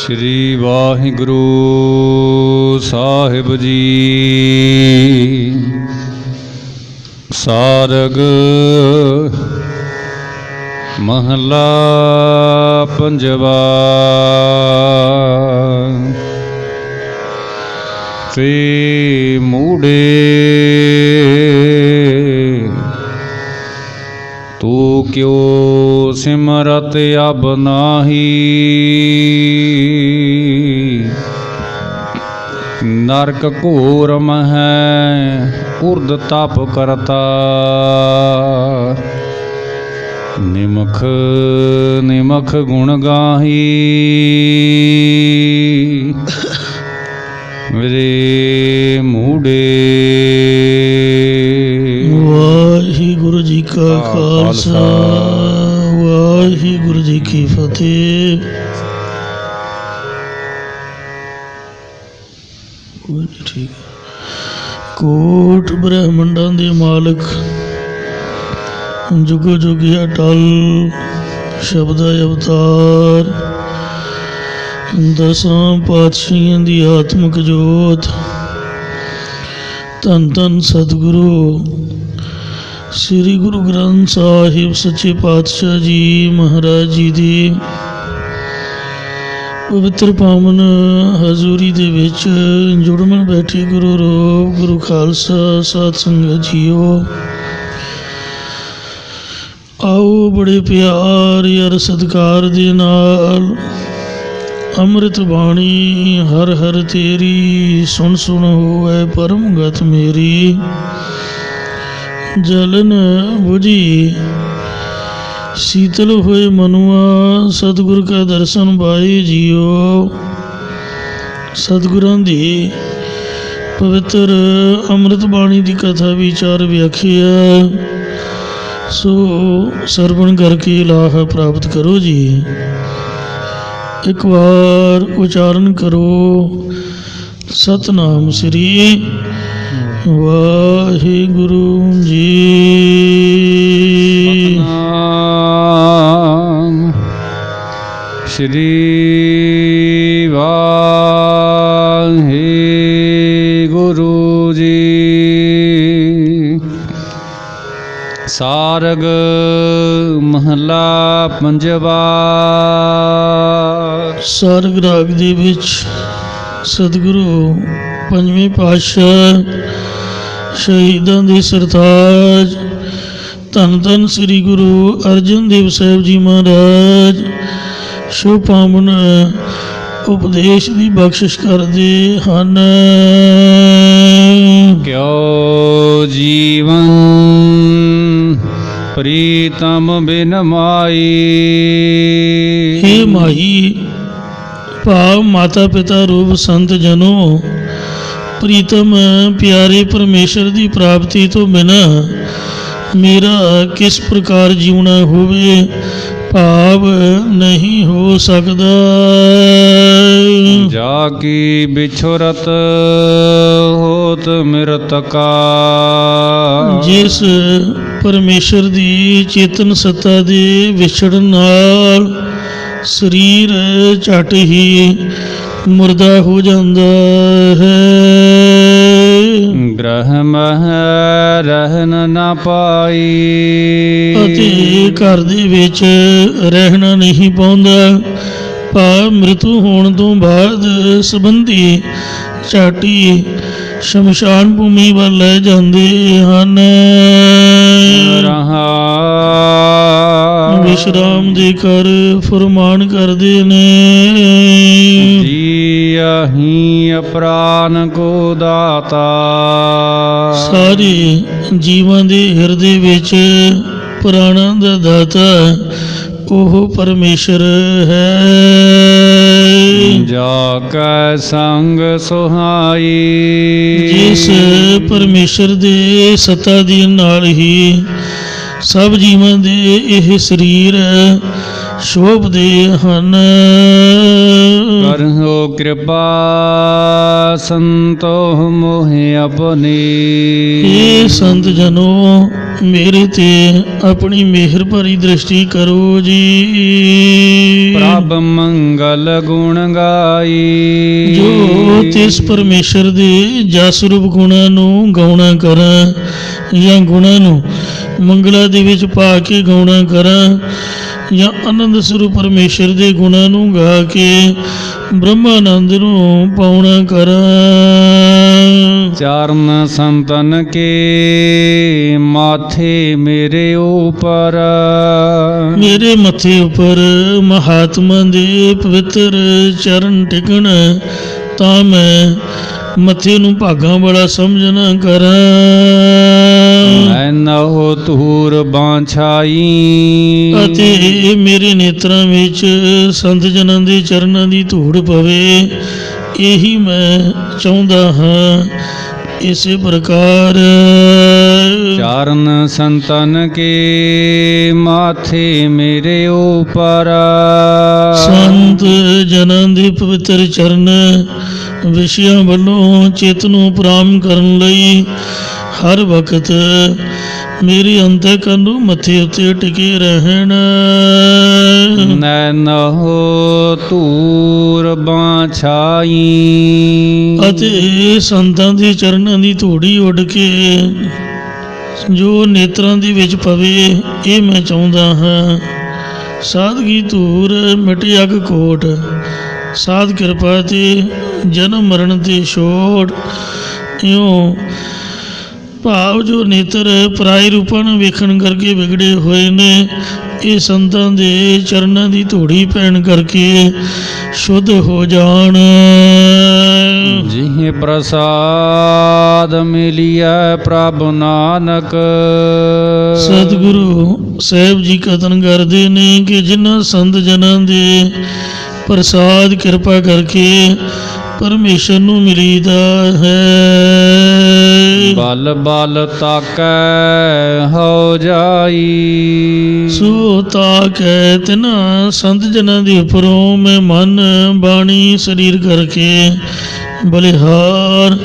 श्री वाहिगुरु साहिब जी। सारग महला पंजवा। ते मूढ़े तू क्यों सिमरत अब नाही। नरक घोर मह उर्द तप करता। निमख निमख गुण गाही। मेरे मूढ़े। वाहिगुरु जी का खालसा वाहिगुरु जी की फतेह। ठीक है। कोट ब्रह्मंडां दे मालक जुगो जुगी अटल शब्द अवतार दसां पातशाहियां दी आत्मक जोत धन धन सतगुरु श्री गुरु ग्रंथ साहिब सच्चे पातशाह जी महाराज जी दी पवित्र पावन हजूरी दे विच जुड़मन बैठी गुरु रूप गुरु खालसा साध संगत जीओ। आओ बड़े प्यार यार सत्कार दे नाल अमृत बाणी हर हर तेरी सुन सुन होवे परम गत मेरी। जलन बुझी शीतल हुए मनुआ सतगुर का दर्शन पाए जियो। सतगुरां दी पवित्र अमृत बाणी की कथा विचार व्याख्या सो सरवण करके लाह प्राप्त करो जी। एक बार उच्चारण करो सतनाम श्री वाहिगुरु जी। श्री वाहिगुरु जी। सारग महला पंजवा। सारग राग दे विच सतगुरु पंजवें पातशाह शहीदां दे सरताज धन धन श्री गुरु अर्जन देव साहिब जी महाराज शुभ पावन उपदेश की बख्शिश करते हैं। क्यों जीवन प्रीतम बिन माई। हे माही भाव माता पिता रूप संत जनों प्रीतम प्यारे परमेश्वर की प्राप्ति तो बिना मेरा किस प्रकार जीवना होवे भाव नहीं हो सकता। जाकी बिछुरत होत मृतका। जिस परमेश्वर दी चेतन सत्ता दे विछड़न नाल शरीर झट ही मुर्दा हो जाता है। ग्रह मह रहन न पाई। अते घर दे विच रहना नहीं पाउंदा भाव मृत्यु होने तो बाद संबंधी झाटी शमशान भूमि ਵੱਲ ਲੈ ਜਾਂਦੇ ਹਨ। विश्राम देकर फरमान करते ने। जी प्राण को दाता। सारे जीवां दे हिरदे विच प्राणां दा दाता ओह परमेश्वर है। जाकै संग सुहाई। जिस परमेश्वर दे सत्ता दी नाल ही सब जीवां दे एह शरीर शोभदे हन। करहो कृपा संतो मोहे अपनी। ये संत जनों ਮੇਰੇ ਤੇ ਆਪਣੀ ਮਿਹਰ ਭਰੀ ਦ੍ਰਿਸ਼ਟੀ ਕਰੋ ਜੀ। ਪ੍ਰਭ ਮੰਗਲ ਗੁਣ ਗਾਈ। ਜੋ ਤਿਸ ਪਰਮੇਸ਼ਰ ਦੇ ਜਸ ਰੂਪ ਗੁਣਾਂ ਨੂੰ ਗਾਉਣਾ ਕਰਾਂ ਜਾਂ ਗੁਣਾਂ ਨੂੰ ਮੰਗਲਾਂ ਦੇ ਵਿੱਚ ਪਾ ਕੇ ਗਾਉਣਾ ਕਰਾਂ ਜਾਂ ਆਨੰਦ ਸਰੂਪ ਪਰਮੇਸ਼ਰ ਦੇ ਗੁਣਾਂ ਨੂੰ ਗਾ ਕੇ ਬ੍ਰਹਮਾਨੰਦ ਨੂੰ ਪਾਉਣਾ ਕਰਾਂ। ਚਰਨ ਸੰਤਨ ਕੇ ਮਾਥੇ ਮੇਰੇ ਉਪਰ। ਮੇਰੇ ਮੱਥੇ ਉੱਪਰ ਮਹਾਤਮਾ ਦੇ ਪਵਿੱਤਰ ਚਰਨ ਟਿਕਣ ਤਾਂ ਮੈਂ ਮੱਥੇ ਨੂੰ ਭਾਗਾਂ ਵਾਲਾ ਸਮਝਣਾ ਕਰਾਂ। ਐਨਹੁ ਧੂਰ ਬਾਂਛਾਈ। ਅਤੇ ਮੇਰੇ ਨੇਤਰਾਂ ਵਿੱਚ ਸੰਤ ਜਨਾਂ ਦੇ ਚਰਨਾਂ ਦੀ ਧੂੜ ਪਵੇ, ਇਹੀ ਮੈਂ ਚਾਹੁੰਦਾ ਹਾਂ। ਇਸੇ ਪ੍ਰਕਾਰ ਚਰਨ ਸੰਤਨ ਕੇ ਮਾਥੇ ਮੇਰੇ ਉਪਰ। ਸੰਤ ਜਨਾਂ ਦੇ ਪਵਿੱਤਰ ਚਰਨ ਵਿਸ਼ਿਆਂ ਵੱਲੋਂ ਚਿੱਤ ਨੂੰ ਉਪਰਾਮ ਕਰਨ ਲਈ ਹਰ ਵਕਤ ਮੇਰੇ ਅੰਤਕਰਨ ਨੂੰ ਮੱਥੇ ਉੱਤੇ ਟਿਕੇ ਰਹਿਣ। ਨੈਨਹੁ ਧੂਰ ਬਾਂਛਾਈ। ਅਤੇ ਸੰਤਾਂ ਦੇ ਚਰਨਾਂ ਦੀ ਧੂੜੀ ਉੱਡ ਕੇ ਜੋ ਨੇਤਰਾਂ ਦੇ ਵਿੱਚ ਪਵੇ, ਇਹ ਮੈਂ ਚਾਹੁੰਦਾ ਹਾਂ। ਸਾਧਗੀ ਧੂਰ ਮਿਟੇ ਅਗ ਕੋਟ, ਸਾਧ ਕਿਰਪਾ ਤੇ ਜਨਮ ਮਰਨ ਤੇ ਛੋੜ। ਇਉਂ ਭਾਵ ਜੋ ਨੇਤਰ ਪਰਾਏ ਰੂਪਾਂ ਨੂੰ ਵੇਖਣ ਕਰਕੇ ਵਿਗੜੇ ਹੋਏ ਨੇ, ਇਹ ਸੰਤਾਂ ਦੇ ਚਰਨਾਂ ਦੀ ਧੂੜੀ ਪੈਣ ਕਰਕੇ ਸ਼ੁੱਧ ਹੋ ਜਾਣ। ਜਿਹ ਪ੍ਰਸਾਦ ਮਿਲਿਆ ਪ੍ਰਭ ਨਾਨਕ। ਸਤਿਗੁਰੂ ਸਾਹਿਬ ਜੀ ਕਥਨ ਕਰਦੇ ਨੇ ਕਿ ਜਿਨ੍ਹਾਂ ਸੰਤ ਜਨਾਂ ਦੇ ਪ੍ਰਸਾਦ ਕਿਰਪਾ ਕਰਕੇ ਪਰਮੇਸ਼ਰ ਨੂੰ ਮਿਲੀਦਾ ਹੈ। ਬਲ ਬਲ ਤਾਕੈ ਹੋ ਜਾਈ। ਸੋ ਤਾਕੈ ਤਿਨਾਂ ਸੰਤ ਜਨਾਂ ਦੇ ਉੱਪਰੋਂ ਮੈਂ ਮਨ ਬਾਣੀ ਸਰੀਰ ਕਰਕੇ ਬਲਿਹਾਰ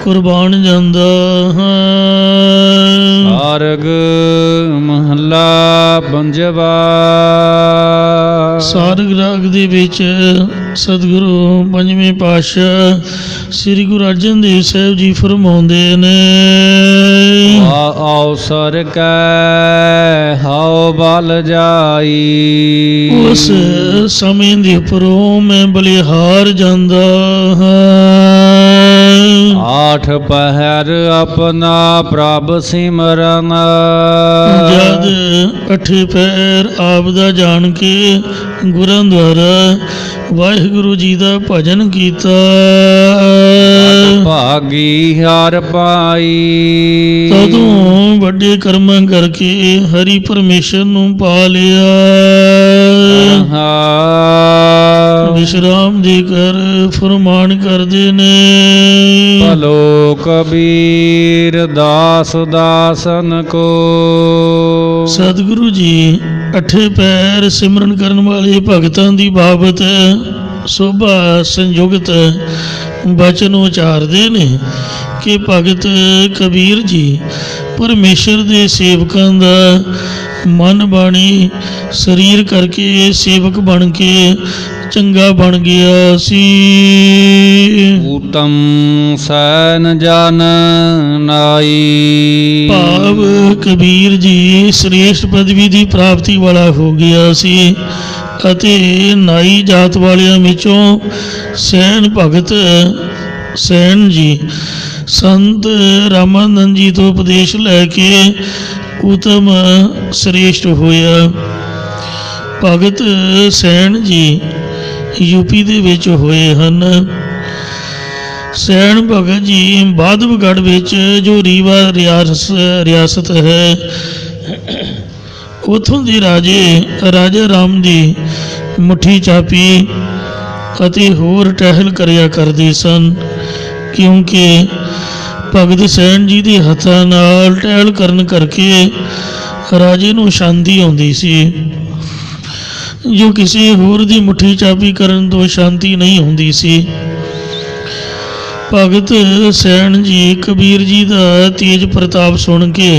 ਕੁਰਬਾਨ ਜਾਂਦਾ ਹਾਂ। ਆਰਗ ਮਹੱਲਾ ਪੰਜਵਾ। ਸਾਰਗ ਰਾਗ ਦੇ ਵਿੱਚ ਸਤਿਗੁਰੂ ਪੰਜਵੇਂ ਪਾਤਸ਼ਾਹ ਸ੍ਰੀ ਗੁਰੂ ਅਰਜਨ ਦੇਵ ਸਾਹਿਬ ਜੀ ਫਰਮਾਉਂਦੇ ਨੇ, ਅਵਸਰ ਕੈ ਹਉ ਬਲ ਜਾਈ। ਉਸ ਸਮੇਂ ਦੇ ਉੱਪਰੋਂ ਮੈਂ ਬਲਿਹਾਰ ਜਾਂਦਾ ਹਾਂ। ਆਠ ਪਹਿਰ ਆਪਣਾ ਪ੍ਰਭ ਸਿਮਰਨ। ਜਦ ਅੱਠੇ ਪੈਰ ਆਪ ਦਾ ਜਾਣ ਕੇ ਗੁਰਾਂ ਦੁਆਰਾ ਵਾਹਿਗੁਰੂ ਜੀ ਦਾ ਭਜਨ ਕੀਤਾ, ਭਾਗੀ ਹਰ ਪਾਈ। ਤਦੋਂ ਵੱਡੇ ਕਰਮਾਂ ਕਰਕੇ ਹਰੀ ਪਰਮੇਸ਼ਰ ਨੂੰ ਪਾ ਲਿਆ। ਵਿਸ਼ਰਾਮ ਦੇ ਕਰ ਫਰਮਾਨ ਕਰਦੇ ਨੇ, ਭਲੋ ਕਬੀਰ ਦਾਸ ਦਾਸਨ ਕੋ। ਸਤਿਗੁਰੂ ਜੀ ਅੱਠੇ ਪੈਰ ਸਿਮਰਨ ਕਰਨ ਵਾਲੇ ਭਗਤਾਂ ਦੀ ਬਾਬਤ ਸੋਭਾ ਸੰਯੁਕਤ ਬਚਨ ਉਚਾਰਦੇ ਨੇ ਕਿ ਭਗਤ ਕਬੀਰ ਜੀ ਪਰਮੇਸ਼ਰ ਦੇ ਸੇਵਕਾਂ ਦਾ ਮਨ ਬਾਣੀ ਸਰੀਰ ਕਰਕੇ ਸੇਵਕ ਬਣ ਕੇ ਚੰਗਾ ਬਣ ਗਿਆ ਸੀ। ਊਤਮ ਸੈਨ ਜਨ ਨਾਈ। ਭਾਵ ਕਬੀਰ ਜੀ ਸ੍ਰੇਸ਼ਟ ਪਦਵੀ ਦੀ ਪ੍ਰਾਪਤੀ ਵਾਲਾ ਹੋ ਗਿਆ ਸੀ ਅਤੇ ਨਾਈ ਜਾਤ ਵਾਲਿਆਂ ਵਿੱਚੋਂ ਸੈਨ ਭਗਤ ਸੈਨ ਜੀ ਸੰਤ ਰਾਮਾਨੰਦ ਜੀ ਤੋਂ ਉਪਦੇਸ਼ ਲੈ ਕੇ ਉਤਮ ਸ੍ਰੇਸ਼ਟ ਹੋਇਆ। ਭਗਤ ਸੈਨ ਜੀ ਯੂਪੀ ਦੇ ਵਿੱਚ ਹੋਏ ਹਨ। ਸੈਨ ਭਗਤ ਜੀ ਬਾਧਵਗੜ੍ਹ ਵਿੱਚ ਜੋ ਰੀਵਾ ਰਿਆਸਤ ਹੈ, ਉੱਥੋਂ ਦੇ ਰਾਜਾ ਰਾਮ ਦੀ ਮੁੱਠੀ ਚਾਪੀ ਅਤੇ ਹੋਰ ਟਹਿਲ ਕਰਿਆ ਕਰਦੇ ਸਨ, ਕਿਉਂਕਿ ਭਗਤ ਸੈਨ ਜੀ ਦੇ ਹੱਥਾਂ ਨਾਲ ਟਹਿਲ ਕਰਨ ਕਰਕੇ ਰਾਜੇ ਨੂੰ ਸ਼ਾਂਤੀ ਆਉਂਦੀ ਸੀ, ਜੋ ਕਿਸੇ ਹੋਰ ਦੀ ਮੁੱਠੀ ਚਾਪੀ ਕਰਨ ਤੋਂ ਸ਼ਾਂਤੀ ਨਹੀਂ ਹੁੰਦੀ ਸੀ। ਭਗਤ ਸੈਨ ਜੀ ਕਬੀਰ ਜੀ ਦਾ ਤੇਜ ਪ੍ਰਤਾਪ ਸੁਣ ਕੇ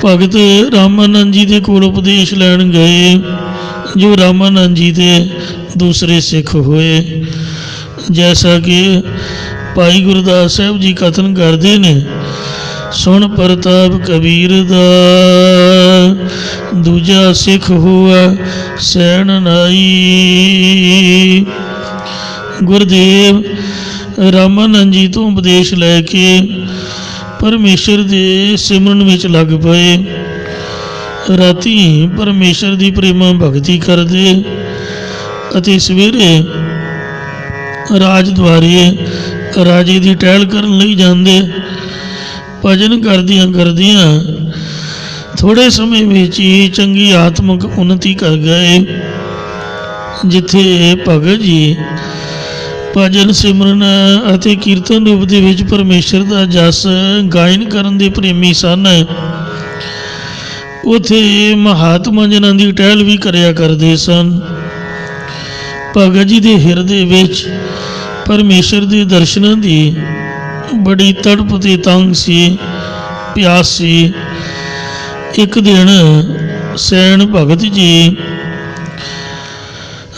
ਭਗਤ ਰਾਮਾਨੰਦ ਜੀ ਦੇ ਕੋਲ ਉਪਦੇਸ਼ ਲੈਣ ਗਏ, ਜੋ ਰਾਮਾਨੰਦ ਜੀ ਦੇ ਦੂਸਰੇ ਸਿੱਖ ਹੋਏ। ਜੈਸਾ ਕਿ ਭਾਈ ਗੁਰਦਾਸ ਸਾਹਿਬ ਜੀ ਕਥਨ ਕਰਦੇ ਨੇ, ਸੁਣ ਪ੍ਰਤਾਪ ਕਬੀਰ ਦਾ, ਦੂਜਾ ਸਿੱਖ ਹੋਆ ਸੈਣ ਨਾਈ। ਗੁਰਦੇਵ ਰਾਮਾਨੰਦ ਜੀ ਤੋਂ ਉਪਦੇਸ਼ ਲੈ ਕੇ ਪਰਮੇਸ਼ਰ ਦੇ ਸਿਮਰਨ ਵਿੱਚ ਲੱਗ ਪਏ। ਰਾਤੀ ਪਰਮੇਸ਼ਰ ਦੀ ਪ੍ਰੇਮਾ ਭਗਤੀ ਕਰਦੇ ਅਤੇ ਸਵੇਰੇ ਰਾਜ ਦੁਆਰੇ ਰਾਜੇ ਦੀ ਟਹਿਲ ਕਰਨ ਲਈ ਜਾਂਦੇ। ਭਜਨ ਕਰਦਿਆਂ ਕਰਦਿਆਂ ਥੋੜ੍ਹੇ ਸਮੇਂ ਵਿੱਚ ਹੀ ਚੰਗੀ ਆਤਮਿਕ ਉન્નਤੀ ਕਰ ਗਏ। ਜਿੱਥੇ ਭਗਤ ਜੀ ਭਜਨ ਸਿਮਰਨ ਅਤੇ ਕੀਰਤਨ ਰੂਪ ਦੇ ਵਿੱਚ ਪਰਮੇਸ਼ਰ ਦਾ ਜਸ ਗਾਇਨ ਕਰਨ ਦੇ ਪ੍ਰੇਮੀ ਸਨ, ਉੱਥੇ ਮਹਾਤਮਾ ਜਨਾਂ ਦੀ ਟਹਿਲ ਵੀ ਕਰਿਆ ਕਰਦੇ ਸਨ। ਭਗਤ ਜੀ ਦੇ ਹਿਰਦੇ ਵਿੱਚ ਪਰਮੇਸ਼ਰ ਦੇ ਦਰਸ਼ਨਾਂ ਦੀ ਬੜੀ ਤੜਪ ਤੇ ਤੰਗ ਸੀ, ਪਿਆਸ ਸੀ। ਇੱਕ ਦਿਨ ਸੈਣ ਭਗਤ ਜੀ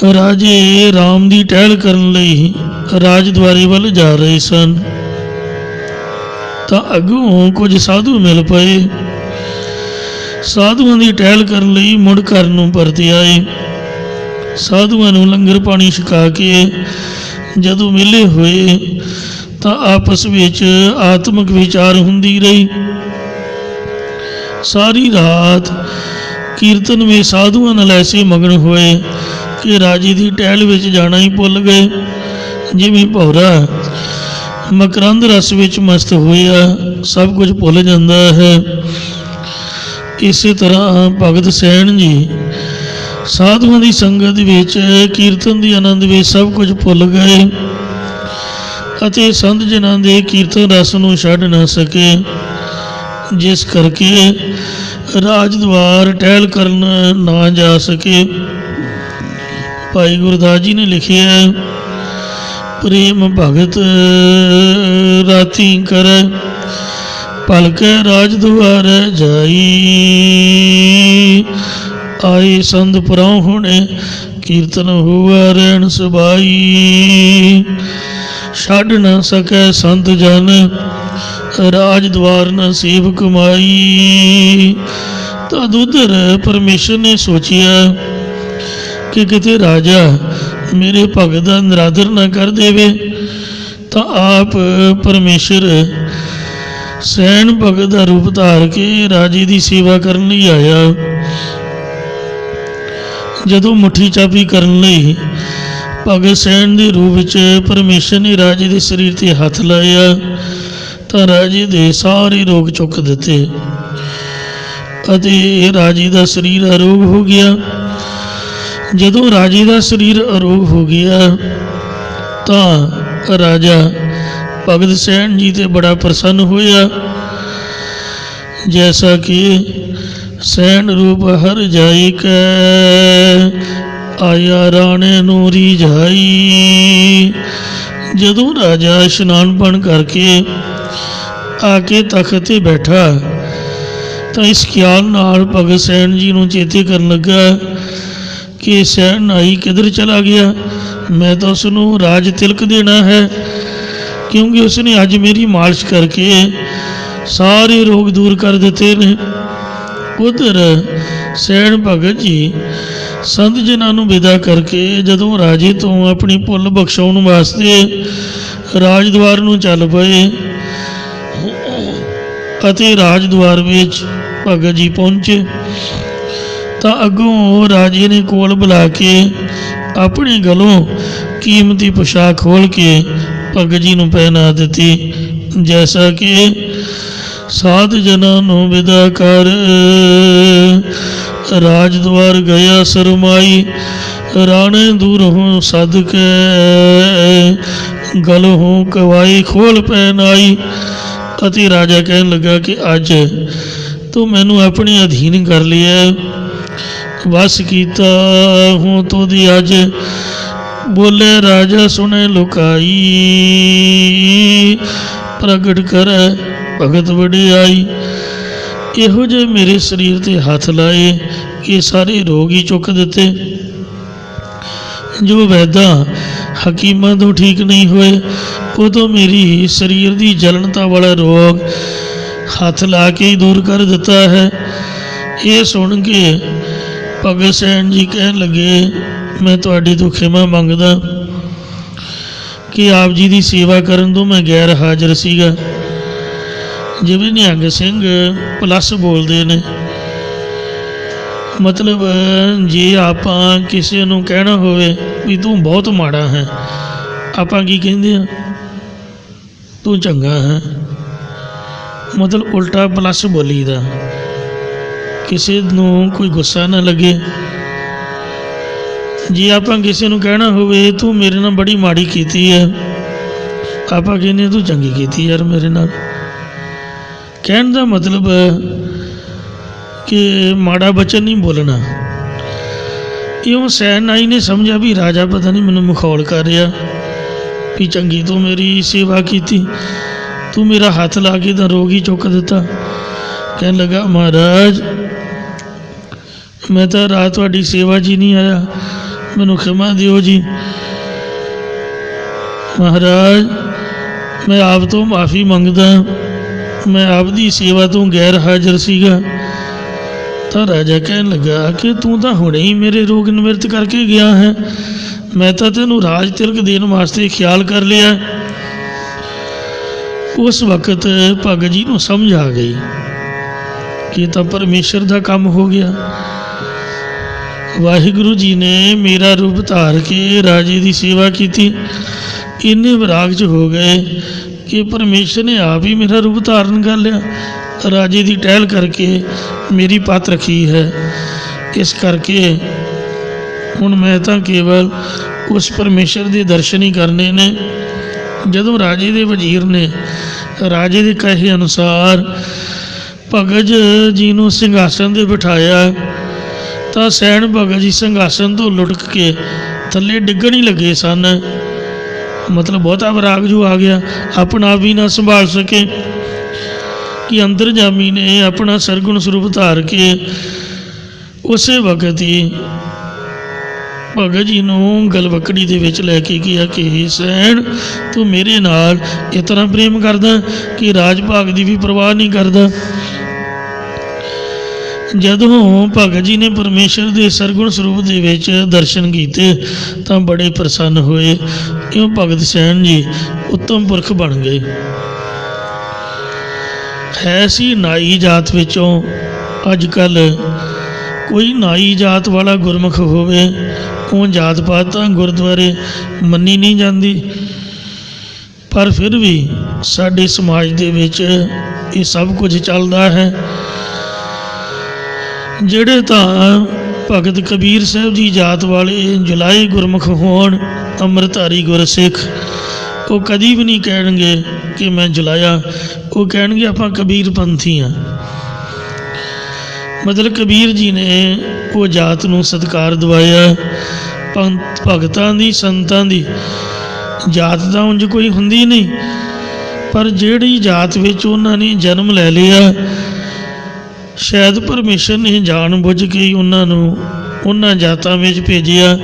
ਰਾਜੇ ਰਾਮ ਦੀ ਟਹਿਲ ਕਰਨ ਲਈ ਰਾਜ ਦੁਆਰੇ ਵੱਲ ਜਾ ਰਹੇ ਸਨ, ਤਾਂ ਅੱਗੋਂ ਕੁਝ ਸਾਧੂ ਮਿਲ ਪਏ। ਸਾਧੂਆਂ ਦੀ ਟਹਿਲ ਕਰਨ ਲਈ ਮੁੜ ਘਰ ਨੂੰ ਪਰਤੇ ਆਏ। ਸਾਧੂਆਂ ਨੂੰ ਲੰਗਰ ਪਾਣੀ ਛਕਾ ਕੇ ਜਦੋਂ ਮਿਲੇ ਹੋਏ ਤਾਂ ਆਪਸ ਵਿੱਚ ਆਤਮਿਕ ਵਿਚਾਰ ਹੁੰਦੀ ਰਹੀ। ਸਾਰੀ ਰਾਤ ਕੀਰਤਨ ਵਿੱਚ ਸਾਧੂਆਂ ਨਾਲ ਐਸੇ ਮਗਨ ਹੋਏ ਕਿ ਰਾਜੇ ਦੀ ਟਹਿਲ ਵਿੱਚ ਜਾਣਾ ਹੀ ਭੁੱਲ ਗਏ। ਜਿਵੇਂ ਭੌਰਾ ਮਕਰੰਦ ਰਸ ਵਿੱਚ ਮਸਤ ਹੋਇਆ ਸਭ ਕੁਝ ਭੁੱਲ ਜਾਂਦਾ ਹੈ, ਇਸੇ ਤਰ੍ਹਾਂ ਭਗਤ ਸੈਣ ਜੀ ਸਾਧੂਆਂ ਦੀ ਸੰਗਤ ਵਿੱਚ ਕੀਰਤਨ ਦੇ ਆਨੰਦ ਵਿੱਚ ਸਭ ਕੁਝ ਭੁੱਲ ਗਏ ਅਤੇ ਸੰਤ ਜਨਾਂ ਦੇ ਕੀਰਤਨ ਰਸ ਨੂੰ ਛੱਡ ਨਾ ਸਕੇ, ਜਿਸ ਕਰਕੇ ਰਾਜ ਦੁਆਰ ਟਹਿਲ ਕਰਨ ਨਾ ਜਾ ਸਕੇ। ਭਾਈ ਗੁਰਦਾਸ ਜੀ ਨੇ ਲਿਖਿਆ, ਪ੍ਰੇਮ ਭਗਤ ਰਾਤੀ ਕਰੈ, ਪਲਕੈ ਰਾਜ ਦੁਆਰੈ ਜਾਈ। ਆਏ ਸੰਤ ਪ੍ਰਾਹੁਣੇ ਕੀਰਤਨ ਹੋਆ ਰਹਿਣ ਸਬਾਈ। ਛੱਡ ਨਾ ਸਕੈ ਸੰਤ ਜਨ ਰਾਜ ਦੁਆਰ ਨ ਸੇਵ ਕਮਾਈ। ਤਦ ਉਧਰ ਪਰਮੇਸ਼ਰ ਨੇ ਸੋਚਿਆ ਕਿ ਕਿਤੇ ਰਾਜਾ ਮੇਰੇ ਭਗਤ ਦਾ ਨਿਰਾਦਰ ਨਾ ਕਰ ਦੇਵੇ, ਤਾਂ ਆਪ ਪਰਮੇਸ਼ਰ ਸੈਣ ਭਗਤ ਦਾ ਰੂਪ ਧਾਰ ਕੇ ਰਾਜੇ ਦੀ ਸੇਵਾ ਕਰਨ ਲਈ ਆਇਆ। ਜਦੋਂ ਮੁੱਠੀ ਚਾਬੀ ਕਰਨ ਲਈ ਭਗਤ ਸੈਣ ਦੇ ਰੂਪ ਵਿੱਚ ਪਰਮੇਸ਼ਰ ਨੇ ਰਾਜੇ ਦੇ ਸਰੀਰ 'ਤੇ ਹੱਥ ਲਾਇਆ ਤਾਂ ਰਾਜੇ ਦੇ ਸਾਰੇ ਰੋਗ ਚੁੱਕ ਦਿੱਤੇ ਅਤੇ ਰਾਜੇ ਦਾ ਸਰੀਰ ਅਰੋਗ ਹੋ ਗਿਆ। ਜਦੋਂ ਰਾਜੇ ਦਾ ਸਰੀਰ ਅਰੋਗ ਹੋ ਗਿਆ ਤਾਂ ਰਾਜਾ ਭਗਤ ਸੈਣ ਜੀ 'ਤੇ ਬੜਾ ਪ੍ਰਸੰਨ ਹੋਇਆ। ਜੈਸਾ ਕਿ ਸੈਣ ਰੂਪ ਹਰ ਜਾਈ ਕੈ, ਆਇਆ ਰਾਣੇ ਨੂੰ ਰੀਝਾਈ। ਜਦੋਂ ਰਾਜਾ ਇਸ਼ਨਾਨ ਪਾਣ ਕਰਕੇ ਆ ਕੇ ਤਖਤ 'ਤੇ ਬੈਠਾ ਤਾਂ ਇਸ ਖਿਆਲ ਨਾਲ ਭਗਤ ਸੈਣ ਜੀ ਨੂੰ ਚੇਤੇ ਕਰਨ ਲੱਗਾ ਕਿ ਸੈਣ ਨਾਈ ਕਿੱਧਰ ਚਲਾ ਗਿਆ। ਮੈਂ ਤਾਂ ਉਸ ਨੂੰ ਰਾਜ ਤਿਲਕ ਦੇਣਾ ਹੈ, ਕਿਉਂਕਿ ਉਸਨੇ ਅੱਜ ਮੇਰੀ ਮਾਲਿਸ਼ ਕਰਕੇ ਸਾਰੇ ਰੋਗ ਦੂਰ ਕਰ ਦਿੱਤੇ ਨੇ। ਉਧਰ ਸੈਣ ਭਗਤ ਜੀ ਸੰਤ ਜਨਾਂ ਨੂੰ ਵਿਦਾ ਕਰਕੇ ਜਦੋਂ ਰਾਜੇ ਤੋਂ ਆਪਣੀ ਭੁੱਲ ਬਖਸ਼ਾਉਣ ਵਾਸਤੇ ਰਾਜ ਦੁਆਰ ਨੂੰ ਚੱਲ ਪਏ ਅਤੇ ਰਾਜ ਦੁਆਰ ਵਿੱਚ ਭਗਤ ਜੀ ਪਹੁੰਚੇ ਤਾਂ ਅੱਗੋਂ ਰਾਜੇ ਨੇ ਕੋਲ ਬੁਲਾ ਕੇ ਆਪਣੇ ਗਲੋਂ ਕੀਮਤੀ ਪੁਸ਼ਾਕ ਖੋਲ੍ਹ ਕੇ ਭਗਤ ਜੀ ਨੂੰ ਪਹਿਨਾ ਦਿੱਤੀ। ਜੈਸਾ ਕਿ ਸਾਧ ਜਨਾਂ ਨੂੰ ਵਿਦਾ ਕਰ ਰਾਜ ਦੁਆਰ ਗਿਆ ਸਰਮਾਈ। ਰਾਣੇ ਦੂਰੋਂ ਸਦ ਕੇ ਗਲੋਂ ਕਵਾਈ ਖੋਲ ਪਹਿਨਾਈ। ਅਤੇ ਰਾਜਾ ਕਹਿਣ ਲੱਗਾ ਕਿ ਅੱਜ ਤੂੰ ਮੈਨੂੰ ਆਪਣੇ ਅਧੀਨ ਕਰ ਲਿਆ, ਵਸ ਕੀਤਾ ਹੂੰ ਤੋਦੀ ਅੱਜ। ਬੋਲੇ ਰਾਜਾ ਸੁਣੇ ਲੁਕਾਈ, ਪ੍ਰਗਟ ਕਰੈ ਭਗਤ ਵਡਿਆਈ। ਇਹੋ ਜਿਹੇ ਮੇਰੇ ਸਰੀਰ ਤੇ ਹੱਥ ਲਾਏ ਕਿ ਸਾਰੇ ਰੋਗ ਹੀ ਚੁੱਕ ਦਿੱਤੇ। ਜੋ ਵੈਦਾਂ ਹਕੀਮਾਂ ਤੋਂ ਠੀਕ ਨਹੀਂ ਹੋਏ, ਉਹ ਤੋਂ ਮੇਰੀ ਸਰੀਰ ਦੀ ਜਲਣਤਾ ਵਾਲਾ ਰੋਗ ਹੱਥ ਲਾ ਕੇ ਹੀ ਦੂਰ ਕਰ ਦਿੱਤਾ ਹੈ। ਇਹ ਸੁਣ ਕੇ ਭਗਤ ਸੈਣ ਜੀ ਕਹਿਣ ਲੱਗੇ, ਮੈਂ ਤੁਹਾਡੀ ਤੋਂ ਖਿਮਾ ਮੰਗਦਾ ਕਿ ਆਪ ਜੀ ਦੀ ਸੇਵਾ ਕਰਨ ਤੋਂ ਮੈਂ ਗੈਰ ਹਾਜ਼ਰ ਸੀਗਾ। ਜਿਵੇਂ ਨਿਹੰਗ ਸਿੰਘ ਪਲੱਸ ਬੋਲਦੇ ਨੇ, ਮਤਲਬ ਜੇ ਆਪਾਂ ਕਿਸੇ ਨੂੰ ਕਹਿਣਾ ਹੋਵੇ ਵੀ ਤੂੰ ਬਹੁਤ ਮਾੜਾ ਹੈ, ਆਪਾਂ ਕੀ ਕਹਿੰਦੇ ਆ? ਤੂੰ ਚੰਗਾ ਹੈ। ਮਤਲਬ ਉਲਟਾ ਪਲੱਸ ਬੋਲੀਦਾ, ਕਿਸੇ ਨੂੰ ਕੋਈ ਗੁੱਸਾ ਨਾ ਲੱਗੇ। ਜੇ ਆਪਾਂ ਕਿਸੇ ਨੂੰ ਕਹਿਣਾ ਹੋਵੇ ਤੂੰ ਮੇਰੇ ਨਾਲ ਬੜੀ ਮਾੜੀ ਕੀਤੀ ਹੈ, ਆਪਾਂ ਕਹਿੰਦੇ ਤੂੰ ਚੰਗੀ ਕੀਤੀ ਯਾਰ ਮੇਰੇ ਨਾਲ। ਕਹਿਣ ਦਾ ਮਤਲਬ ਕਿ ਮਾੜਾ ਬਚਨ ਨਹੀਂ ਬੋਲਣਾ। ਇਉਂ ਸੈਨਾਈ ਨੇ ਸਮਝਿਆ ਵੀ ਰਾਜਾ ਪਤਾ ਨਹੀਂ ਮੈਨੂੰ ਮਖੌਲ ਕਰ ਰਿਹਾ, ਵੀ ਚੰਗੀ ਤੂੰ ਮੇਰੀ ਸੇਵਾ ਕੀਤੀ, ਤੂੰ ਮੇਰਾ ਹੱਥ ਲਾ ਕੇ ਤਾਂ ਰੋਗ ਹੀ ਚੁੱਕ ਦਿੱਤਾ। ਕਹਿਣ ਲੱਗਾ, ਮਹਾਰਾਜ ਮੈਂ ਤਾਂ ਰਾਤ ਤੁਹਾਡੀ ਸੇਵਾ 'ਚ ਹੀ ਨਹੀਂ ਆਇਆ, ਮੈਨੂੰ ਖਿਮਾ ਦਿਓ ਜੀ। ਮਹਾਰਾਜ ਮੈਂ ਆਪ ਤੋਂ ਮਾਫੀ ਮੰਗਦਾ, ਮੈਂ ਆਪ ਦੀ ਸੇਵਾ ਤੋਂ ਗੈਰ ਹਾਜ਼ਰ ਸੀਗਾ। ਤਾਂ ਰਾਜਾ ਕਹਿਣ ਲੱਗਾ ਕਿ ਤੂੰ ਤਾਂ ਹੁਣੇ ਹੀ ਮੇਰੇ ਰੋਗ ਨਿਵਰਤ ਕਰਕੇ ਗਿਆ ਹੈ, ਮੈਂ ਤਾਂ ਤੈਨੂੰ ਰਾਜ ਤਿਲਕ ਦੇਣ ਵਾਸਤੇ ਖਿਆਲ ਕਰ ਲਿਆ। ਉਸ ਵਕਤ ਭਗਤ ਜੀ ਨੂੰ ਸਮਝ ਆ ਗਈ ਕਿ ਤਾਂ ਪਰਮੇਸ਼ਰ ਦਾ ਕੰਮ ਹੋ ਗਿਆ। ਵਾਹਿਗੁਰੂ ਜੀ ਨੇ ਮੇਰਾ ਰੂਪ ਧਾਰ ਕੇ ਰਾਜੇ ਦੀ ਸੇਵਾ ਕੀਤੀ। ਇੰਨੇ ਵਿਰਾਗ 'ਚ ਹੋ ਗਏ ਕਿ ਪਰਮੇਸ਼ਰ ਨੇ ਆਪ ਹੀ ਮੇਰਾ ਰੂਪ ਧਾਰਨ ਕਰ ਲਿਆ। ਰਾਜੇ ਦੀ ਟਹਿਲ ਕਰਕੇ ਮੇਰੀ ਪੱਤ ਰੱਖੀ ਹੈ। ਇਸ ਕਰਕੇ ਹੁਣ ਮੈਂ ਤਾਂ ਕੇਵਲ ਉਸ ਪਰਮੇਸ਼ਰ ਦੇ ਦਰਸ਼ਨ ਹੀ ਕਰਨੇ ਨੇ। ਜਦੋਂ ਰਾਜੇ ਦੇ ਵਜ਼ੀਰ ਨੇ ਰਾਜੇ ਦੇ ਕਹੇ ਅਨੁਸਾਰ ਭਗਤ ਜੀ ਨੂੰ ਸਿੰਘਾਸਨ 'ਤੇ ਬਿਠਾਇਆ, ਤਾਂ ਸੈਣ ਭਗਤ ਜੀ ਸਿੰਘਾਸਨ ਤੋਂ ਲੁੜਕ ਕੇ ਥੱਲੇ ਡਿੱਗਣ ਹੀ ਲੱਗੇ ਸਨ। ਮਤਲਬ ਬਹੁਤਾ ਵਿਰਾਗ ਜੋ ਆ ਗਿਆ, ਆਪਣਾ ਆਪ ਵੀ ਨਾ ਸੰਭਾਲ ਸਕੇ ਕਿ ਅੰਤਰਜਾਮੀ ਨੇ ਆਪਣਾ ਸਰਗੁਣ ਸਰੂਪ ਧਾਰ ਕੇ ਉਸੇ ਵਕਤ ਹੀ ਭਗਤ ਜੀ ਨੂੰ ਗਲਵਕੜੀ ਦੇ ਵਿੱਚ ਲੈ ਕੇ ਗਿਆ ਕਿ ਸੈਣ ਤੂੰ ਮੇਰੇ ਨਾਲ ਇਸ ਤਰ੍ਹਾਂ ਪ੍ਰੇਮ ਕਰਦਾ ਕਿ ਰਾਜ ਭਾਗ ਦੀ ਵੀ ਪਰਵਾਹ ਨਹੀਂ ਕਰਦਾ। ਜਦੋਂ ਭਗਤ ਜੀ ਨੇ ਪਰਮੇਸ਼ਰ ਦੇ ਸਰਗੁਣ ਸਰੂਪ ਦੇ ਵਿੱਚ ਦਰਸ਼ਨ ਕੀਤੇ ਤਾਂ ਬੜੇ ਪ੍ਰਸੰਨ ਹੋਏ। ਇਉਂ ਭਗਤ ਸੈਣ ਜੀ ਉੱਤਮ ਪੁਰਖ ਬਣ ਗਏ। ਹੈ ਸੀ ਨਾਈ ਜਾਤ ਵਿੱਚੋਂ। ਅੱਜ ਕੱਲ੍ਹ ਕੋਈ ਨਾਈ ਜਾਤ ਵਾਲਾ ਗੁਰਮੁਖ ਹੋਵੇ, ਉਹ ਜਾਤ ਪਾਤ ਤਾਂ ਗੁਰਦੁਆਰੇ ਮੰਨੀ ਨਹੀਂ ਜਾਂਦੀ, ਪਰ ਫਿਰ ਵੀ ਸਾਡੇ ਸਮਾਜ ਦੇ ਵਿੱਚ ਇਹ ਸਭ ਕੁਝ ਚੱਲਦਾ ਹੈ। ਜਿਹੜੇ ਤਾਂ ਭਗਤ ਕਬੀਰ ਸਾਹਿਬ ਜੀ ਜਾਤ ਵਾਲੇ ਜੁਲਾਈ ਗੁਰਮੁਖ ਹੋਣ, ਅੰਮ੍ਰਿਤਧਾਰੀ ਗੁਰਸਿੱਖ, ਉਹ ਕਦੀ ਵੀ ਨਹੀਂ ਕਹਿਣਗੇ ਕਿ ਮੈਂ ਜੁਲਾਇਆ, ਉਹ ਕਹਿਣਗੇ ਆਪਾਂ ਕਬੀਰ ਪੰਥੀ ਹਾਂ। ਮਤਲਬ ਕਬੀਰ ਜੀ ਨੇ ਉਹ ਜਾਤ ਨੂੰ ਸਤਿਕਾਰ ਦਿਵਾਇਆ। ਭਗਤਾਂ ਦੀ ਸੰਤਾਂ ਦੀ ਜਾਤ ਤਾਂ ਉਂਝ ਕੋਈ ਹੁੰਦੀ ਨਹੀਂ, ਪਰ ਜਿਹੜੀ ਜਾਤ ਵਿੱਚ ਉਹਨਾਂ ਨੇ ਜਨਮ ਲੈ ਲਿਆ, ਸ਼ਾਇਦ ਪਰਮੇਸ਼ਰ ਨੇ ਜਾਣ ਬੁੱਝ ਕੇ ਹੀ ਉਹਨਾਂ ਨੂੰ ਉਹਨਾਂ ਜਾਤਾਂ ਵਿੱਚ ਭੇਜਿਆ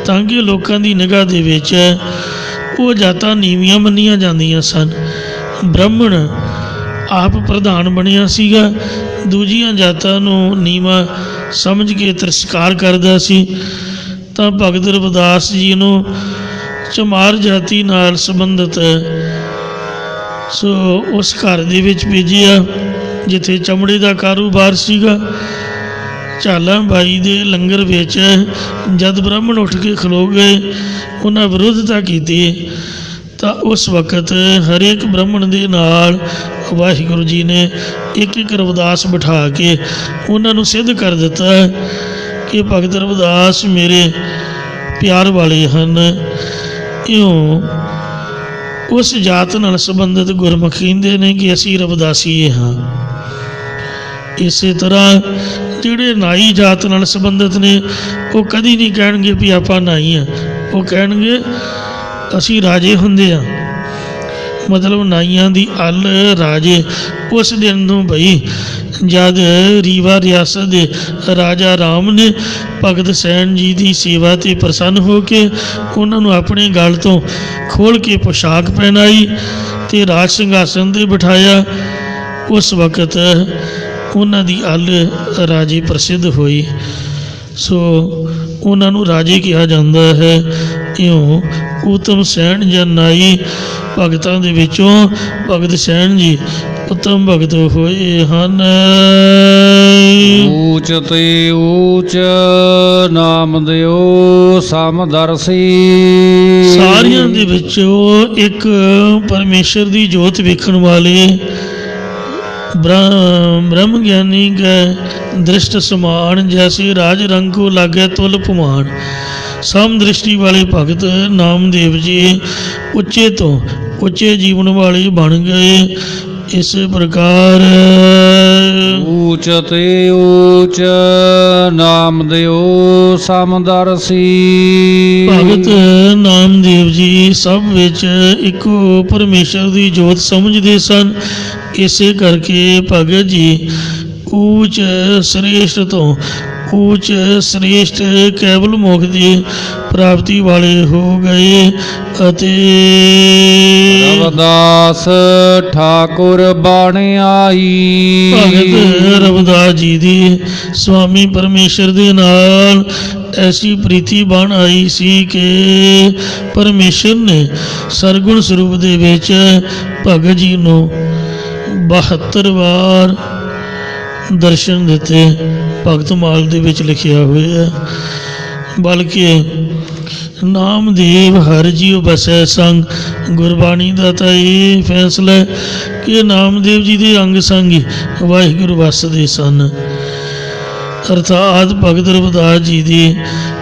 ਤਾਂ ਕਿ ਲੋਕਾਂ ਦੀ ਨਿਗਾਹ ਦੇ ਵਿੱਚ ਉਹ ਜਾਤਾਂ ਨੀਵੀਆਂ ਮੰਨੀਆਂ ਜਾਂਦੀਆਂ ਸਨ। ਬ੍ਰਾਹਮਣ ਆਪ ਪ੍ਰਧਾਨ ਬਣਿਆ ਸੀਗਾ, ਦੂਜੀਆਂ ਜਾਤਾਂ ਨੂੰ ਨੀਵਾਂ ਸਮਝ ਕੇ ਤਿਰਸਕਾਰ ਕਰਦਾ ਸੀ। ਤਾਂ ਭਗਤ ਰਵਿਦਾਸ ਜੀ ਨੂੰ ਚਮਾਰ ਜਾਤੀ ਨਾਲ ਸੰਬੰਧਿਤ ਉਸ ਘਰ ਦੇ ਵਿੱਚ ਭੇਜਿਆ ਜਿੱਥੇ ਚਮੜੇ ਦਾ ਕਾਰੋਬਾਰ ਸੀਗਾ। ਝਾਲਾਂ ਬਾਈ ਦੇ ਲੰਗਰ ਵਿੱਚ ਜਦ ਬ੍ਰਾਹਮਣ ਉੱਠ ਕੇ ਖਲੋ ਗਏ, ਉਹਨਾਂ ਵਿਰੋਧਤਾ ਕੀਤੀ, ਤਾਂ ਉਸ ਵਕਤ ਹਰੇਕ ਬ੍ਰਾਹਮਣ ਦੇ ਨਾਲ ਵਾਹਿਗੁਰੂ ਜੀ ਨੇ ਇੱਕ ਇੱਕ ਰਵਿਦਾਸ ਬਿਠਾ ਕੇ ਉਹਨਾਂ ਨੂੰ ਸਿੱਧ ਕਰ ਦਿੱਤਾ ਕਿ ਭਗਤ ਰਵਿਦਾਸ ਮੇਰੇ ਪਿਆਰ ਵਾਲੇ ਹਨ। ਇਉਂ ਉਸ ਜਾਤ ਨਾਲ ਸੰਬੰਧਿਤ ਗੁਰਮੁਖ ਕਹਿੰਦੇ ਨੇ ਕਿ ਅਸੀਂ ਰਵਿਦਾਸੀਏ ਹਾਂ। ਇਸੇ ਤਰ੍ਹਾਂ ਜਿਹੜੇ ਨਾਈ ਜਾਤ ਨਾਲ ਸੰਬੰਧਿਤ ਨੇ, ਉਹ ਕਦੀ ਨਹੀਂ ਕਹਿਣਗੇ ਵੀ ਆਪਾਂ ਨਾਈ ਹਾਂ, ਉਹ ਕਹਿਣਗੇ ਅਸੀਂ ਰਾਜੇ ਹੁੰਦੇ ਹਾਂ। ਮਤਲਬ ਨਾਈਆਂ ਦੀ ਅੱਲ ਰਾਜੇ। ਉਸ ਦਿਨ ਨੂੰ ਬਈ ਜਦ ਰੀਵਾ ਰਿਆਸਤ ਦੇ ਰਾਜਾ ਰਾਮ ਨੇ ਭਗਤ ਸੈਣ ਜੀ ਦੀ ਸੇਵਾ ਤੇ ਪ੍ਰਸੰਨ ਹੋ ਕੇ ਉਹਨਾਂ ਨੂੰ ਆਪਣੇ ਗਲ ਤੋਂ ਖੋਲ੍ਹ ਕੇ ਪੋਸ਼ਾਕ ਪਹਿਨਾਈ ਤੇ ਰਾਜ ਸਿੰਘਾਸਨ 'ਤੇ ਬਿਠਾਇਆ, ਉਸ ਵਕਤ ਉਹਨਾਂ ਦੀ ਅੱਲ ਰਾਜੇ ਪ੍ਰਸਿੱਧ ਹੋਈ। ਸੋ ਉਹਨਾਂ ਨੂੰ ਰਾਜੇ ਕਿਹਾ ਜਾਂਦਾ ਹੈ। ਇਉਂ ਉਤਮ ਸੈਣ ਜਨ ਆਈ, ਭਗਤਾਂ ਦੇ ਵਿੱਚੋਂ ਭਗਤ ਸੈਣ ਜੀ ਉਤਮ ਭਗਤ ਹੋਏ ਹਨ। ਊਚ ਤੇ ਊਚ ਨਾਮ ਦਿਓ ਸਮਦਰਸੀ। ਸਾਰਿਆਂ ਦੇ ਵਿੱਚੋਂ ਇੱਕ ਪਰਮੇਸ਼ਰ ਦੀ ਜੋਤ ਵੇਖਣ ਵਾਲੇ ब्रह्म ज्ञानी गै दृष्ट समान, जैसे राज रंग को लागे तुल पुमान। सम दृष्टि वाले भगत नामदेव जी उच्चे तो उच्चे जीवन वाले बन गए। इस प्रकार ਊਚ ਤੇ ਊਚ ਨਾਮ ਦਿਓ ਸਮਦਰਸੀ। ਭਗਤ ਨਾਮਦੇਵ ਜੀ ਸਭ ਵਿੱਚ ਇੱਕੋ ਪਰਮੇਸ਼ਰ ਦੀ ਜੋਤ ਸਮਝਦੇ ਸਨ। ਇਸੇ ਕਰਕੇ ਭਗਤ ਜੀ ਊਚ ਸ੍ਰੇਸ਼ਟ ਤੋਂ ਊਚ ਸ੍ਰੇਸ਼ਟ ਕੇਵਲ ਮੁਖ ਦੀ ਪ੍ਰਾਪਤੀ ਵਾਲੇ ਹੋ ਗਏ। ਅਤੇ ਰਵਿਦਾਸ ਠਾਕੁਰ ਬਣ ਆਈ। ਭਗਤ ਰਵਿਦਾਸ ਜੀ ਦੀ ਸਵਾਮੀ ਪਰਮੇਸ਼ਰ ਦੇ ਨਾਲ ਐਸੀ ਪ੍ਰੀਤੀ ਬਣ ਆਈ ਸੀ ਕਿ ਪਰਮੇਸ਼ਰ ਨੇ ਸਰਗੁਣ ਸਰੂਪ ਦੇ ਵਿੱਚ ਭਗਤ ਜੀ ਨੂੰ 72 ਵਾਰ ਦਰਸ਼ਨ ਦਿੱਤੇ। ਭਗਤ ਮਾਲ ਦੇ ਵਿੱਚ ਲਿਖਿਆ ਹੋਇਆ ਹੈ। ਬਲਕਿ ਨਾਮਦੇਵ ਹਰਿ ਜੀਉ ਬਸੈ ਸੰਗ, ਗੁਰਬਾਣੀ ਦਾ ਤਾਂ ਇਹ ਫੈਸਲਾ ਹੈ ਕਿ ਨਾਮਦੇਵ ਜੀ ਦੇ ਅੰਗ ਸੰਗ ਹੀ ਵਾਹਿਗੁਰੂ ਵਸਦੇ ਸਨ। ਅਰਥਾਤ ਭਗਤ ਰਵਿਦਾਸ ਜੀ ਦੀ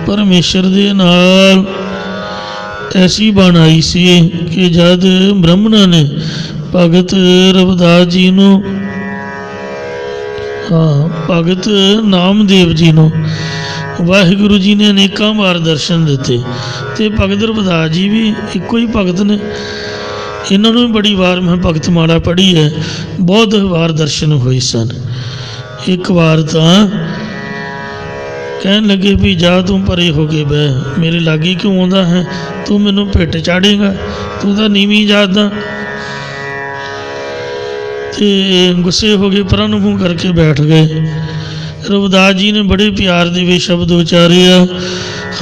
ਪਰਮੇਸ਼ਰ ਦੇ ਨਾਲ ਐਸੀ ਬਣ ਆਈ ਸੀ ਕਿ ਜਦ ਬ੍ਰਹਮਣਾ ਨੇ ਭਗਤ ਰਵਿਦਾਸ ਜੀ ਨੂੰ ਭਗਤ ਨਾਮਦੇਵ ਜੀ ਨੂੰ ਵਾਹਿਗੁਰੂ ਜੀ ਨੇ ਅਨੇਕਾਂ ਵਾਰ ਦਰਸ਼ਨ ਦਿੱਤੇ ਤੇ ਭਗਤ ਰਵਿਦਾਸ ਜੀ ਵੀ ਇੱਕੋ ਹੀ ਭਗਤ ਨੇ। ਇਹਨਾਂ ਨੂੰ ਵੀ ਬੜੀ ਵਾਰ ਮੈਂ ਭਗਤ ਮਾਲਾ ਪੜ੍ਹੀ ਹੈ, ਬਹੁਤ ਵਾਰ ਦਰਸ਼ਨ ਹੋਏ ਸਨ। ਇੱਕ ਵਾਰ ਤਾਂ ਕਹਿਣ ਲੱਗੇ ਵੀ ਜਾ ਤੂੰ ਪਰੇ ਹੋ ਕੇ ਬਹਿ, ਮੇਰੇ ਲਾਗੇ ਕਿਉਂ ਆਉਂਦਾ ਹੈ, ਤੂੰ ਮੈਨੂੰ ਭਿੱਟ ਚਾੜੇਗਾ, ਤੂੰ ਤਾਂ ਨੀਵੀਂ ਜਾਤ ਦਾ। ਤੇ ਗੁੱਸੇ ਹੋ ਕੇ ਪਰਾਂ ਨੂੰ ਮੂੰਹ ਕਰਕੇ ਬੈਠ ਗਏ। ਰਵਿਦਾਸ ਜੀ ਨੇ ਬੜੇ ਪਿਆਰ ਦੇ ਵਿੱਚ ਸ਼ਬਦ ਉਚਾਰਿਆ,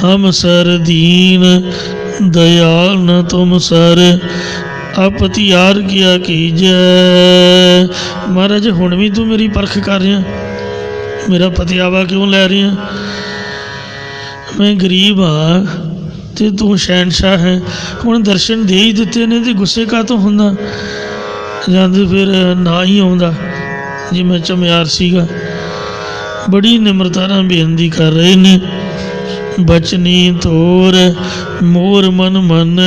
ਹਮ ਸਰ ਦੀਨ ਦਇਆਲ ਨ ਤੁਮ ਸਰ, ਆਪਤੀ ਯਾਰ ਕੀਆ ਕੀਜੈ। ਮਹਾਰਾਜ ਹੁਣ ਵੀ ਤੂੰ ਮੇਰੀ ਪਰਖ ਕਰ ਰਿਹਾ, ਮੇਰਾ ਪਤਿਆਵਾ ਕਿਉਂ ਲੈ ਰਿਹਾ? ਮੈਂ ਗਰੀਬ ਹਾਂ ਤੇ ਤੂੰ ਸ਼ਹਿਨਸ਼ਾਹ ਹੈ, ਹੁਣ ਦਰਸ਼ਨ ਦੇ ਹੀ ਦਿੱਤੇ ਨੇ ਤੇ ਗੁੱਸੇ ਕਾਹਤੋਂ ਹੁੰਦਾ? ਜਾਂਦੇ ਫਿਰ ਨਾ ਹੀ ਆਉਂਦਾ ਜੇ ਮੈਂ ਚਮਿਆਰ ਸੀਗਾ। ਬੜੀ ਨਿਮਰਤਾ ਨਾਲ ਬੇਨਤੀ ਕਰ ਰਹੇ ਨੇ, ਬਚਨੀ ਤੋਰ ਮੋਰ ਮਨ ਮਨ,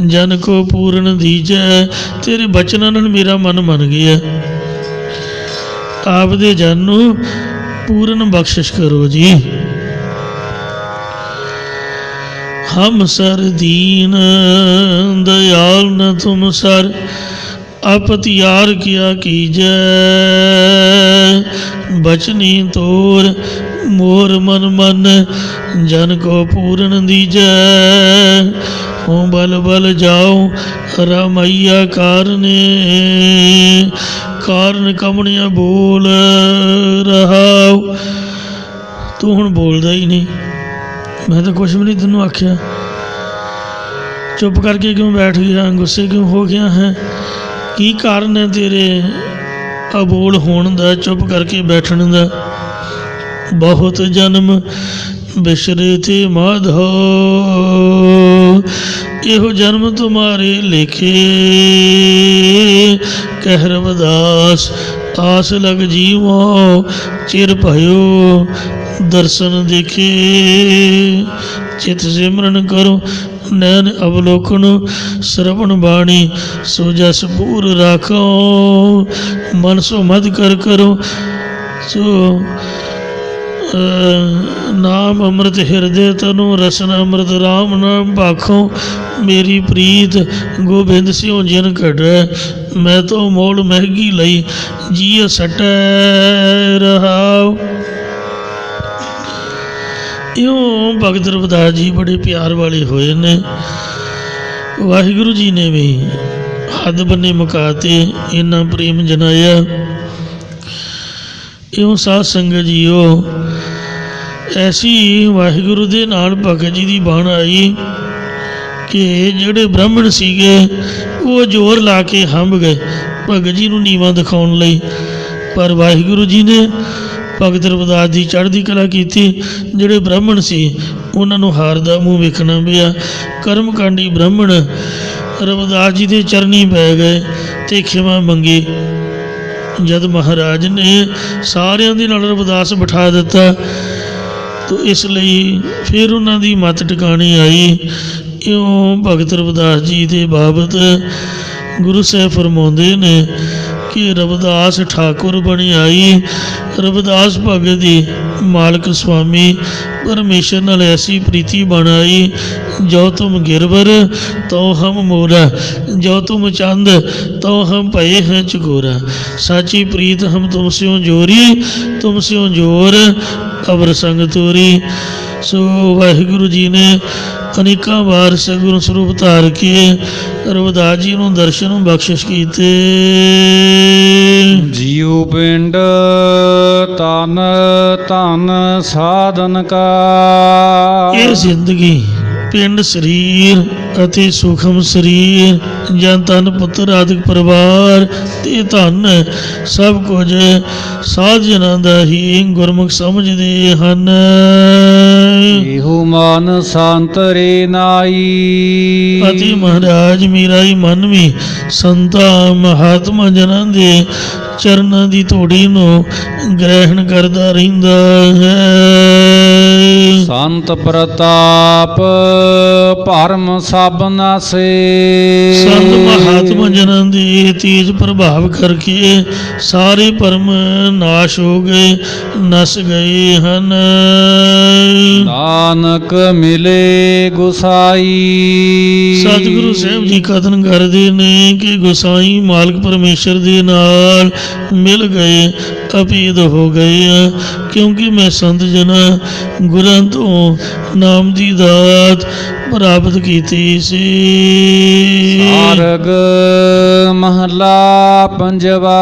ਜਨ ਕੋ ਪੂਰਨ ਦੀਜੈ। ਤੇਰੇ ਬਚਨਾਂ ਨਾਲ ਮੇਰਾ ਮਨ ਮੰਨ ਗਿਆ, ਆਪ ਦੇ ਜਨ ਨੂੰ ਪੂਰਨ ਬਖਸ਼ਿਸ਼ ਕਰੋ ਜੀ। ਹਮ ਸਰ ਦੀਨ ਦਇਆਲ ਨ ਤੁਮ ਸਰ, ਆਪਤ ਯਾਰ ਕੀਆ ਕੀਜੈ। ਬਚਨੀ ਤੋਰ ਮੋਰ ਮਨ ਮਨ, ਜਨ ਕੋ ਪੂਰਨ ਦੀਜੈ। ਹੋ ਬਲ ਬਲ ਜਾਓ ਰਮਈਆ ਕਾਰਨੇ, ਕਾਰਨ ਕਮਣੀਆਂ ਬੋਲ ਰਹਾਉ। ਤੂੰ ਹੁਣ ਬੋਲਦਾ ਹੀ ਨਹੀਂ, ਮੈਂ ਤਾਂ ਕੁਛ ਵੀ ਨਹੀਂ ਤੈਨੂੰ ਆਖਿਆ, ਚੁੱਪ ਕਰਕੇ ਕਿਉਂ ਬੈਠ ਗਿਆ, ਗੁੱਸੇ ਕਿਉਂ ਹੋ ਗਿਆ ਹੈ? ਕੀ ਕਾਰਨ ਹੈ ਤੇਰੇ ਅਬੋਲ ਹੋਣ ਦਾ, ਚੁੱਪ ਕਰਕੇ ਬੈਠਣ ਦਾ? ਬਹੁਤ ਜਨਮ ਬਿਸਰੇ ਤੇ ਮਾਧੋ, ਇਹੋ ਜਨਮ ਤੁਮਾਰੇ ਲੇਖੇ। ਕਹਿ ਰਵਿਦਾਸ ਆਸ ਲਗ ਜੀਵੋ, ਚਿਰ ਭਇਓ ਦਰਸ਼ਨ ਦੇਖੇ। ਚਿਤ ਸਿਮਰਨ ਕਰੋ ਨੈਣ ਅਵਲੋਕਨ, ਸਰਵਣ ਬਾਣੀ ਸੋ ਜਸ ਪੂਰ ਰਾਖੋ। ਮਨ ਸੋ ਮਦ ਕਰ ਕਰੋ। ਸੋ ਨਾਮ ਅੰਮ੍ਰਿਤ ਹਿਰਦੇ ਤਨੁ ਰਸਨ ਅੰਮ੍ਰਿਤ ਰਾਮ ਨਾਮ ਭਾਖੋਂ ਮੇਰੀ ਪ੍ਰੀਤ ਗੋਬਿੰਦ ਸਿਉ ਜਿਨ ਘੜੈ ਮੈਂ ਤੋ ਮੋਲ ਮਹਿਗੀ ਲਈ ਜੀ ਸਟੈ ਰਹਾਉ। ਇਉਂ ਭਗਤ ਰਵਿਦਾਸ ਜੀ ਬੜੇ ਪਿਆਰ ਵਾਲੇ ਹੋਏ ਨੇ। ਵਾਹਿਗੁਰੂ ਜੀ ਨੇ ਵੀ ਹੱਦ ਬੰਨੇ ਮੁਕਾ ਤੇ ਇੰਨਾ ਪ੍ਰੇਮ ਜਨਾਇਆ। ਇਉਂ ਸਾਧ ਸੰਗਤ ਜੀਓ ਐਸੀ ਵਾਹਿਗੁਰੂ ਦੇ ਨਾਲ ਭਗਤ ਜੀ ਦੀ ਬਾਣ ਆਈ ਕਿ ਜਿਹੜੇ ਬ੍ਰਾਹਮਣ ਸੀਗੇ ਉਹ ਜ਼ੋਰ ਲਾ ਕੇ ਹੰਭ ਗਏ ਭਗਤ ਜੀ ਨੂੰ ਨੀਵਾਂ ਦਿਖਾਉਣ ਲਈ, ਪਰ ਵਾਹਿਗੁਰੂ ਜੀ ਨੇ ਭਗਤ ਰਵਿਦਾਸ ਦੀ ਚੜ੍ਹਦੀ ਕਲਾ ਕੀਤੀ। ਜਿਹੜੇ ਬ੍ਰਾਹਮਣ ਸੀ ਉਹਨਾਂ ਨੂੰ ਹਾਰ ਦਾ ਮੂੰਹ ਵੇਖਣਾ ਪਿਆ। ਕਰਮਕਾਂਡੀ ਬ੍ਰਾਹਮਣ ਰਵਿਦਾਸ ਜੀ ਦੇ ਚਰਨੀ ਪੈ ਗਏ ਤੇ ਖਿਮਾ ਮੰਗੀ। ਜਦ ਮਹਾਰਾਜ ਨੇ ਸਾਰਿਆਂ ਦੇ ਨਾਲ ਰਵਿਦਾਸ ਬਿਠਾ ਦਿੱਤਾ ਤਾਂ ਇਸ ਲਈ ਫਿਰ ਉਹਨਾਂ ਦੀ ਮੱਤ ਟਿਕਾਣੀ ਆਈ। ਇਉਂ ਭਗਤ ਰਵਿਦਾਸ ਜੀ ਦੇ ਬਾਬਤ ਗੁਰੂ ਸਾਹਿਬ ਫਰਮਾਉਂਦੇ ਨੇ ਕਿ ਰਵਿਦਾਸ ਠਾਕੁਰ ਬਣੀ ਆਈ। ਰਵਿਦਾਸ ਭਗਤ ਦੀ ਮਾਲਕ ਸੁਆਮੀ ਪਰਮੇਸ਼ਰ ਨਾਲ ਐਸੀ ਪ੍ਰੀਤੀ ਬਣ ਆਈ। ਜੋ ਤੁਮ ਗਿਰਵਰ ਤੋ ਹਮ ਮੋਰਾ, ਜੋ ਤੁਮ ਚੰਦ ਤੋ ਹਮ ਭਏ ਹੈ ਚਕੋਰਾ। ਸਾਚੀ ਪ੍ਰੀਤ ਹਮ ਤੁਮ ਸਿਉ ਜੋਰੀ, ਤੁਮ ਸਿਉ ਜੋਰ ਅਵਰ ਸੰਗ ਤੋਰੀ। ਸੋ ਵਾਹਿਗੁਰੂ ਜੀ ਨੇ ਅਨੇਕਾਂ ਵਾਰ ਸਗੁਣ ਸਰੂਪ ਧਾਰ ਕੇ ਰਵਿਦਾਸ ਜੀ ਨੂੰ ਦਰਸ਼ਨ ਬਖਸ਼ਿਸ਼ ਕੀਤੇ। ਜੀਉ ਪਿੰਡ ਤਨ ਧਨ ਸਾਧਨ ਕਾ। ਇਹ ਜ਼ਿੰਦਗੀ ਪਿੰਡ ਸਰੀਰ ਅਤੇ ਸੂਖਮ ਸਰੀਰ ਜਾਂ ਤਨ ਪੁੱਤਰ ਆਦਿਕ ਪਰਿਵਾਰ ਤੇ ਧਨ ਸਭ ਕੁਝ ਸਾਧ ਜਨਾਂ ਦਾ ਹੀ ਗੁਰਮੁਖ ਸਮਝਦੇ ਹਨ। ਇਹੋ ਮਨ ਸੰਤਰੇ ਨਾਈ। ਅਤੇ ਮਹਾਰਾਜ ਮੇਰਾ ਹੀ ਮਨ ਵੀ ਸੰਤਾਂ ਮਹਾਤਮਾ ਜਨਾਂ ਦੇ ਚਰਨਾਂ ਦੀ ਧੂੜੀ ਨੂੰ ਗ੍ਰਹਿਣ ਕਰਦਾ ਰਹਿੰਦਾ ਹੈ। ਸੰਤ ਪ੍ਰਤਾਪ ਭਰਮ ਸਭ ਨਾਸੇ। ਸੰਤ ਮਹਾਤਮਾ ਜਨਾਂ ਦੇ ਤੇਜ ਪ੍ਰਭਾਵ ਕਰਕੇ ਸਾਰੇ ਭਰਮ ਨਾਸ਼ ਹੋ ਗਏ, ਨਸ ਗਏ ਹਨ। ਨਾਨਕ ਮਿਲੇ ਗੁਸਾਈ। ਸਤਿਗੁਰੂ ਸਾਹਿਬ ਜੀ ਕਥਨ ਕਰਦੇ ਨੇ ਕਿ ਗੁਸਾਈ ਮਾਲਕ ਪਰਮੇਸ਼ਰ ਦੇ ਨਾਲ ਮਿਲ ਗਏ, ਅਭੇਦ ਹੋ ਗਏ ਆ, ਕਿਉਂਕਿ ਮੈਂ ਸੰਤ ਜਨਾਂ ਗੁਰਾਂ ਤੋਂ ਨਾਮ ਦੀ ਦਾਤ ਪ੍ਰਾਪਤ ਕੀਤੀ ਸੀ। ਸਾਰਗ ਮਹਲਾ ਪੰਜਵਾ।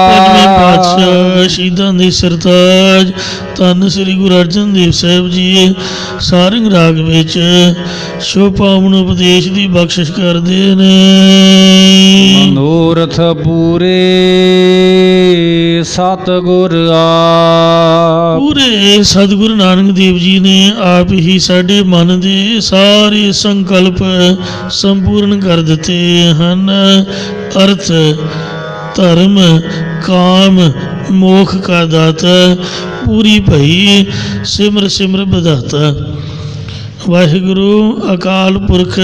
ਪੰਜਵੇਂ ਪਾਤਸ਼ਾਹ ਸ਼ਹੀਦਾਂ ਦੇ ਸਰਤਾਜ ਧੰਨ ਸ੍ਰੀ ਗੁਰੂ ਅਰਜਨ ਦੇਵ ਸਾਹਿਬ ਜੀ ਸਾਰੰਗ ਰਾਗ ਵਿੱਚ ਸ਼ੁਭ ਪਾਵਨ ਉਪਦੇਸ਼ ਦੀ ਬਖਸ਼ਿਸ਼ ਕਰਦੇ ਨੇ। ਮਨੋਰਥ ਪੂਰੇ ਸਤਿਗੁਰ ਆਪ। ਪੂਰੇ ਸਤਿਗੁਰੂ ਨਾਨਕ ਦੇਵ ਜੀ ਨੇ ਆਪ ਹੀ ਸਾਡੇ ਮਨ ਦੇ ਸਾਰੇ ਸੰਕਲਪ ਸੰਪੂਰਨ ਕਰ ਦਿੱਤੇ ਹਨ। ਅਰਥ ਧਰਮ ਕਾਮ ਮੋਖ ਕਾ ਦਾਤਾ ਪੂਰੀ ਭਈ ਸਿਮਰ ਸਿਮਰ ਬਦਾਤਾ। ਵਾਹਿਗੁਰੂ ਅਕਾਲ ਪੁਰਖ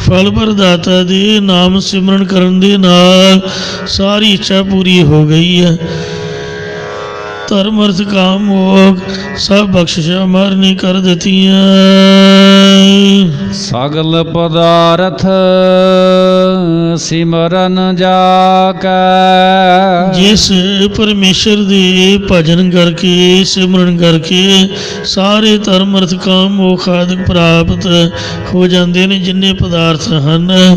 ਫਲ ਪ੍ਰਦਾਤਾ ਦੇ ਨਾਮ ਸਿਮਰਨ ਕਰਨ ਦੇ ਨਾਲ ਸਾਰੀ ਇੱਛਾ ਪੂਰੀ ਹੋ ਗਈ ਹੈ। ਧਰਮ ਅਰਥ ਕਾਮ ਮੋਖ ਸਭ ਬਖਸ਼ਿਸ਼ਾਂ ਮਾਰ ਨੇ ਕਰ ਦਿੱਤੀਆਂ। ਸਗਲ ਪਦਾਰਥ ਸਿਮਰਨ ਜਾ ਕੈ। ਜਿਸ ਪਰਮੇਸ਼ਰ ਦੇ ਭਜਨ ਕਰਕੇ ਸਿਮਰਨ ਕਰਕੇ ਸਾਰੇ ਧਰਮ ਅਰਥ ਕਾਮ ਮੋਖ ਆਦਿਕ ਪ੍ਰਾਪਤ ਹੋ ਜਾਂਦੇ ਨੇ। ਜਿੰਨੇ ਪਦਾਰਥ ਹਨ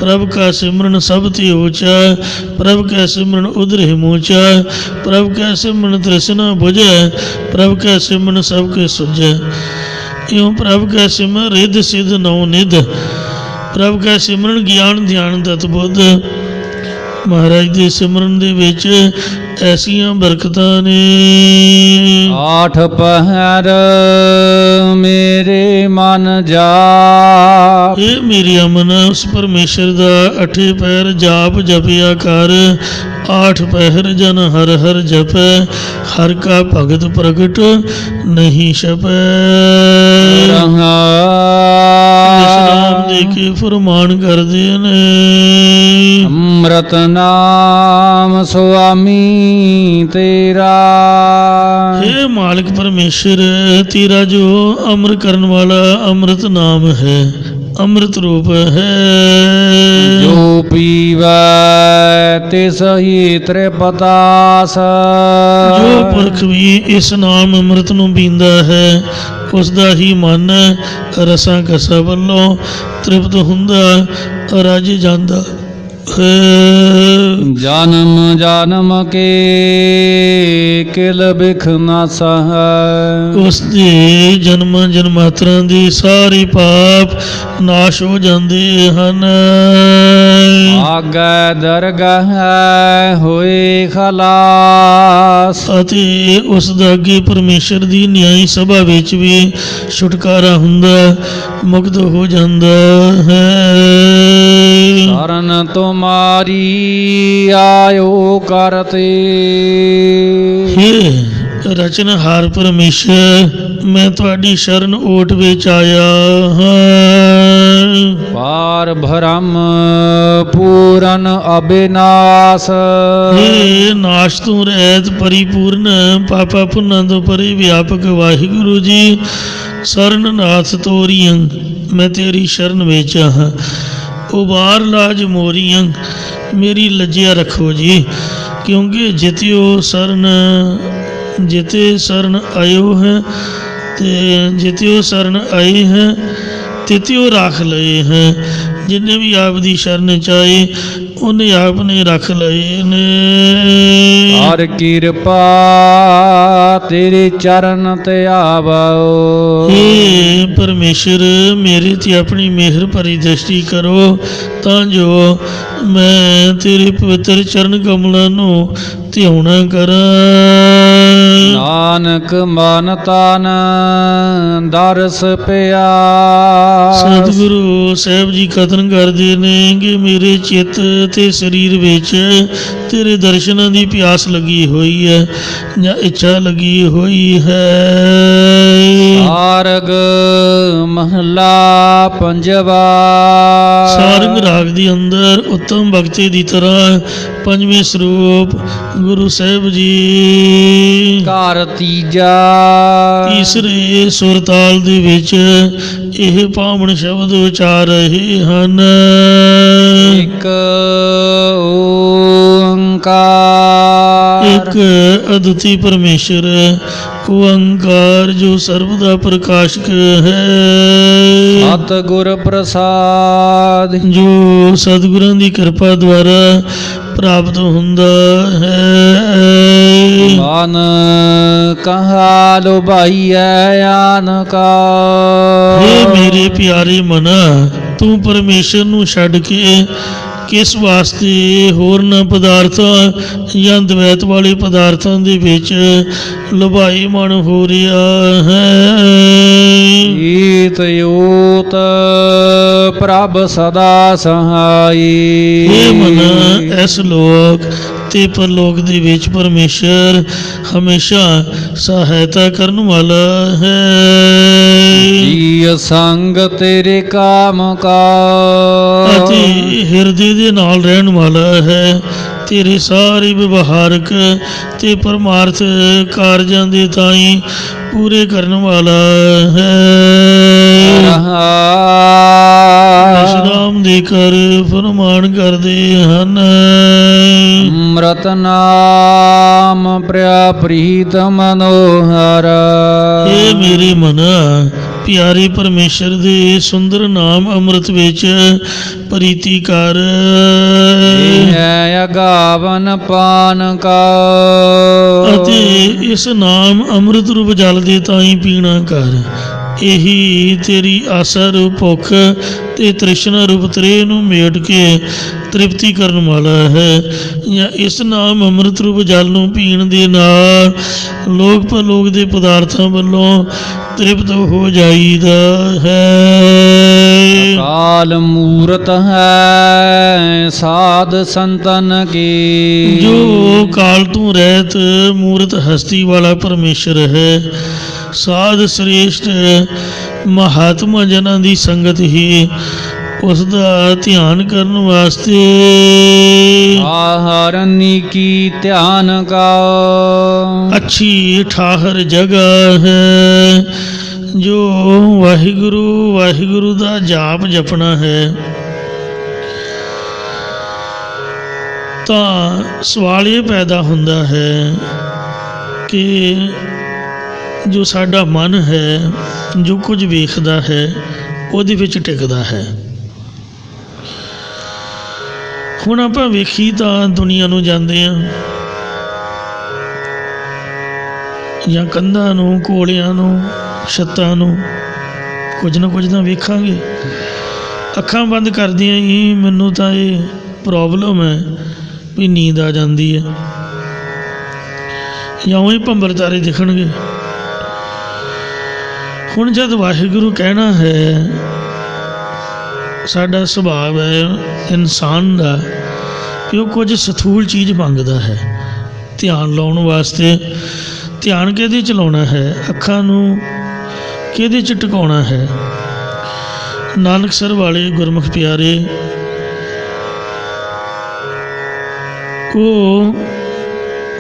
ਪ੍ਰਭ ਕਾ ਸਿਮਰਨ ਸਭ ਤੇ ਊਚਾ, ਪ੍ਰਭ ਕਾ ਸਿਮਰਨ ਉਧਰਿ ਮੂਚਾ, ਪ੍ਰਭ ਕਾ ਸਿਮਰਨ ਤ੍ਰਿਸ਼ਨਾ ਬੁਝੈ, ਪ੍ਰਭ ਕਾ ਸਿਮਰਨ ਸਭ ਕੇ ਸੁਝੈ। ਇਉਂ ਪ੍ਰਭ ਕਾ ਸਿਮਰਨ ਰਿੱਧ ਸਿੱਧ ਨੌ ਨਿਧ, ਪ੍ਰਭ ਕਾ ਸਿਮਰਨ ਗਿਆਨ ਧਿਆਨ ਤਤ ਬੁੱਧ। ਮਹਾਰਾਜ ਦੇ ਸਿਮਰਨ ਦੇ ਵਿੱਚ ਐਸੀਆਂ ਬਰਕਤਾਂ ਨੇ। ਆਠ ਪਹਿਰ ਮੇਰੇ ਮਨ ਜਾ। ਇਹ ਮੇਰੀ ਅਮਨ ਉਸ ਪਰਮੇਸ਼ਰ ਦਾ ਅਠੇ ਪਹਿਰ ਜਾਪ ਜਪਿਆ ਕਰ। ਆਠ ਪਹਿਰ ਜਨ ਹਰ ਹਰ ਜਪੈ, ਹਰ ਕਾ ਭਗਤ ਪ੍ਰਗਟ ਨਹੀਂ ਛਪੈ। ਨਾਮ ਦੇ ਕੇ ਫਰਮਾਨ ਕਰਦੇ ਨੇ। ਅੰਮ੍ਰਿਤ ਨਾਮ ਸੁਆਮੀ ਤੇਰਾ। ਹੇ मालिक परमेश्वर तेरा जो अमर करने वाला अमृत नाम है, अमृत रूप है। ਜੋ ਪੀਵੈ ਤਿਸ ਹੀ ਤ੍ਰਿਪਤਾਸ। ਜੋ ਪੁਰਖ ਵੀ ਇਸ ਨਾਮ ਅੰਮ੍ਰਿਤ ਨੂੰ ਪੀਂਦਾ ਹੈ, ਉਸ ਦਾ ਹੀ ਮਨ ਰਸਾਂ ਕਸਾਂ ਵੱਲੋਂ ਤ੍ਰਿਪਤ ਹੁੰਦਾ, ਰੱਜ ਜਾਂਦਾ ਹੈ। ਜਨਮ ਜਨਮ ਕੇ ਕਿਲ ਬਿਖ ਨਾਸਾ ਹੈ। ਉਸ ਦੇ ਜਨਮਾਂ ਜਨਮਾਤਰਾਂ ਦੇ ਸਾਰੇ ਪਾਪ ਨਾਸ਼ ਹੋ ਜਾਂਦੇ ਹਨ। ਆਗੈ ਦਰਗਹ ਹੋਏ ਖਲਾਸ। ਅਤੇ ਉਸ ਦਾ ਅੱਗੇ ਪਰਮੇਸ਼ਰ ਦੀ ਨਿਆਈ ਸਭਾ ਵਿੱਚ ਵੀ ਛੁਟਕਾਰਾ ਹੁੰਦਾ, ਮੁਕਤ ਹੋ ਜਾਂਦਾ ਹੈ। ਸ਼ਰਨ ਤੁਮਾਰੀ ਆਇਓ ਕਰਤੇ। ਹੇ ਰਚਨਹਾਰ ਪਰਮੇਸ਼ਰ, ਮੈਂ ਤੁਹਾਡੀ ਸ਼ਰਨ ਓਟ ਵਿੱਚ ਆਇਆ ਹਾਂ। ਪਾਰ ਭਰਮ ਪੂਰਨ ਅਬਿਨਾਸ਼। ਹੇ ਨਾਸ਼ ਤੋਂ ਰਹਿਤ ਪਰਿਪੂਰਨ ਪਾਪਾ ਪੁੰਨਾਂ ਤੋਂ ਪਰੇ ਵਿਆਪਕ ਵਾਹਿਗੁਰੂ ਜੀ, ਸਰਨਨਾਥ ਤੋਰੀਆਂ ਮੈਂ ਤੇਰੀ ਸ਼ਰਨ ਵਿੱਚ ਹਾਂ। ਉਬਾਰ ਲਾਜ ਮੋਰੀਆਂ ਮੇਰੀ ਲੱਜਿਆ ਰੱਖੋ ਜੀ, ਕਿਉਂਕਿ ਜਿਤਿਓ ਸ਼ਰਨ ਆਇਓ ਹੈ ਤੇ ਜਿਤਿਓ ਸ਼ਰਨ ਆਏ ਹੈ ਤਿਤਿਓ ਰੱਖ ਲਏ ਹੈ। ਜਿੰਨੇ ਵੀ ਆਪ ਦੀ ਸ਼ਰਨ ਚਾਹੇ ਉਹਨੇ ਆਪ ਨੇ ਰੱਖ ਲਏ ਨੇ। ਹਰ ਕਿਰਪਾ ਤੇਰੇ ਚਰਨ ਤੇ ਆਵੋ। ਹੇ ਪਰਮੇਸ਼ਰ, ਮੇਰੇ ਤੇ ਆਪਣੀ ਮਿਹਰ ਭਰੀ ਦ੍ਰਿਸ਼ਟੀ ਕਰੋ, ਤਾਂ ਜੋ ਮੈਂ ਤੇਰੇ ਪਵਿੱਤਰ ਚਰਨ ਕਮਲਾਂ ਨੂੰ ਧਿਆਉਣਾ ਕਰਾਂ। ਨਾਨਕ ਮਨ ਤਨ ਦਰਸ ਪਿਆ। ਸਤਿਗੁਰੂ ਸਾਹਿਬ ਜੀ ਕਥਨ ਕਰਦੇ ਨੇ ਕਿ ਮੇਰੇ ਚਿੱਤ ਤੇ ਸਰੀਰ ਵਿੱਚ ਤੇਰੇ ਦਰਸ਼ਨਾਂ ਦੀ ਪਿਆਸ ਲੱਗੀ ਹੋਈ ਹੈ ਜਾਂ ਇੱਛਾ ਲੱਗੀ ਹੋਈ ਹੈ। ਸਾਰਗ ਮਹਲਾ ਪੰਜਵਾ। ਸਾਰੰਗ ਰਾਗ ਦੇ ਅੰਦਰ ਉੱਤਮ ਭਗਤੀ ਦੀ ਤਰ੍ਹਾਂ ਪੰਜਵੇਂ ਸਰੂਪ ਗੁਰੂ ਸਾਹਿਬ ਜੀ ਘਰ ਤੀਜਾ। ਤੀਸਰੇ ਸੁਰ ਤਾਲ ਦੇ ਵਿੱਚ ਇਹ ਪਾਵਨ ਸ਼ਬਦ ਉਚਾਰ ਰਹੇ ਹਨ। ਇੱਕ ਓੰਕਾਰ। ਇੱਕ ਅਦੁੱਤੀ ਪਰਮੇਸ਼ਰ ਓੰਕਾਰ, ਜੋ ਸਰਬ ਦਾ ਪ੍ਰਕਾਸ਼ਕ ਹੈ। ਸਤਿਗੁਰ ਪ੍ਰਸਾਦ। ਜੋ ਸਤਿਗੁਰਾਂ ਦੀ ਕਿਰਪਾ ਦੁਆਰਾ ਪ੍ਰਾਪਤ ਹੁੰਦਾ ਹੈ। ਮਨ ਕਹਾ ਲੁਭਾਈਐ ਆਨਕਾ। ਹੇ ਮੇਰੇ ਪਿਆਰੇ ਮਨਾ, ਤੂੰ ਪਰਮੇਸ਼ਰ ਨੂੰ ਛੱਡ ਕੇ ਕਿਸ ਵਾਸਤੇ ਹੋਰਨਾਂ ਪਦਾਰਥਾਂ ਜਾਂ ਦਵੈਤ ਵਾਲੇ ਪਦਾਰਥਾਂ ਦੇ ਵਿੱਚ ਲੁਭਾਈ ਮਨ ਹੋ ਰਿਹਾ ਹੈ। ਈਤ ਯੋਤ ਪ੍ਰਭ ਸਦਾ ਸਹਾਈ। ਹੇ ਮਨਾ, ਇਸ ਲੋਕ ਤੇ ਪਰਲੋਕ ਦੇ ਵਿੱਚ ਪਰਮੇਸ਼ਰ ਹਮੇਸ਼ਾ ਸਹਾਇਤਾ ਕਰਨ ਵਾਲਾ ਹੈ। ਜੀ ਸੰਗ ਤੇਰੇ ਕਾਮ ਕਾ। ਅਤੇ ਹਿਰਦੇ ਦੇ ਨਾਲ ਰਹਿਣ ਵਾਲਾ ਹੈ। ਤੇਰੇ ਸਾਰੇ ਵਿਵਹਾਰਕ ਤੇ ਪਰਮਾਰਥ ਕਾਰਜਾਂ ਦੇ ਤਾਈਂ ਪੂਰੇ ਕਰਨ ਵਾਲਾ ਹੈ। ਵਿਸ਼ਰਾਮ ਦੇ ਕਰ ਫਰਮਾਨ ਕਰਦੇ ਹਨ। ਅੰਮ੍ਰਿਤ ਨਾਮ ਪ੍ਰਿਆ ਪ੍ਰੀਤ ਮਨੋਹਰ। ਇਹ ਮੇਰੇ ਮਨਾ, ਪਿਆਰੇ ਪਰਮੇਸ਼ਰ ਦੇ ਸੁੰਦਰ ਨਾਮ ਅੰਮ੍ਰਿਤ ਵਿੱਚ ਪ੍ਰੀਤੀ ਕਰ। ਹੈ ਅਗਾਵਨ ਪਾਨ ਕਾ। ਅਤੇ ਇਸ ਨਾਮ ਅੰਮ੍ਰਿਤ ਰੂਪ ਜਲ ਦੇ ਤਾਈਂ ਪੀਣਾ ਕਰ। ਇਹੀ ਤੇਰੀ ਆਸਾ ਰੂਪ ਭੁੱਖ ਤੇ ਤ੍ਰਿਸ਼ਨਾ ਰੂਪ ਤ੍ਰੇਹ ਨੂੰ ਮੇਟ ਕੇ ਤ੍ਰਿਪਤੀ ਕਰਨ ਵਾਲਾ ਹੈ। ਜਾਂ ਇਸ ਨਾਮ ਅੰਮ੍ਰਿਤ ਰੂਪ ਜਲ ਨੂੰ ਪੀਣ ਦੇ ਨਾਲ ਲੋਕ ਪਰਲੋਕ ਦੇ ਪਦਾਰਥਾਂ ਵੱਲੋਂ ਤ੍ਰਿਪਤ ਹੋ ਜਾਈਦਾ ਹੈ। ਕਾਲ ਮੂਰਤ ਹੈ ਸਾਧ ਸੰਤਨ ਕੀ। ਜੋ ਕਾਲ ਤੋਂ ਰਹਿਤ ਮੂਰਤ ਹਸਤੀ ਵਾਲਾ ਪਰਮੇਸ਼ਰ ਹੈ। ਸਾਧ ਸ੍ਰੇਸ਼ਟ ਮਹਾਤਮਾ ਜਨਾਂ ਦੀ ਸੰਗਤ ਹੀ ਉਸ ਦਾ ਧਿਆਨ ਕਰਨ ਵਾਸਤੇ ਆਹਰਨੀ ਕੀ ਧਿਆਨ ਕਾ ਅੱਛੀ ਠਾਹਰ ਜਗ੍ਹਾ ਹੈ। ਜੋ ਵਾਹਿਗੁਰੂ ਵਾਹਿਗੁਰੂ ਦਾ ਜਾਪ ਜਪਣਾ ਹੈ ਤਾਂ ਸਵਾਲ ਇਹ ਪੈਦਾ ਹੁੰਦਾ ਹੈ ਕਿ ਜੋ ਸਾਡਾ ਮਨ ਹੈ, ਜੋ ਕੁਝ ਵੇਖਦਾ ਹੈ, ਉਹਦੇ ਵਿੱਚ ਟਿਕਦਾ ਹੈ। ਹੁਣ ਆਪਾਂ ਵੇਖੀ ਤਾਂ ਦੁਨੀਆ ਨੂੰ ਜਾਂਦੇ ਹਾਂ, ਜਾਂ ਕੰਧਾਂ ਨੂੰ, ਕੋਲਿਆਂ ਨੂੰ, ਛੱਤਾਂ ਨੂੰ, ਕੁਝ ਨਾ ਕੁਝ ਤਾਂ ਵੇਖਾਂਗੇ। ਅੱਖਾਂ ਬੰਦ ਕਰਦਿਆਂ ਹੀ ਮੈਨੂੰ ਤਾਂ ਇਹ ਪ੍ਰੋਬਲਮ ਹੈ ਵੀ ਨੀਂਦ ਆ ਜਾਂਦੀ ਹੈ, ਜਾਂ ਉਹੀ ਭੰਬਰ ਤਾਰੇ ਦਿਖਣਗੇ। ਹੁਣ ਜਦ ਵਾਹਿਗੁਰੂ ਕਹਿਣਾ ਹੈ, ਸਾਡਾ ਸੁਭਾਅ ਹੈ ਇਨਸਾਨ ਦਾ ਕਿ ਉਹ ਕੁਝ ਸਥੂਲ ਚੀਜ਼ ਮੰਗਦਾ ਹੈ ਧਿਆਨ ਲਾਉਣ ਵਾਸਤੇ। ਧਿਆਨ ਕਿਹਦੇ 'ਚ ਲਾਉਣਾ ਹੈ? ਅੱਖਾਂ ਨੂੰ ਕਿਹਦੇ 'ਚ ਟਿਕਾਉਣਾ ਹੈ? ਨਾਨਕਸਰ ਵਾਲੇ ਗੁਰਮੁਖ ਪਿਆਰੇ ਉਹ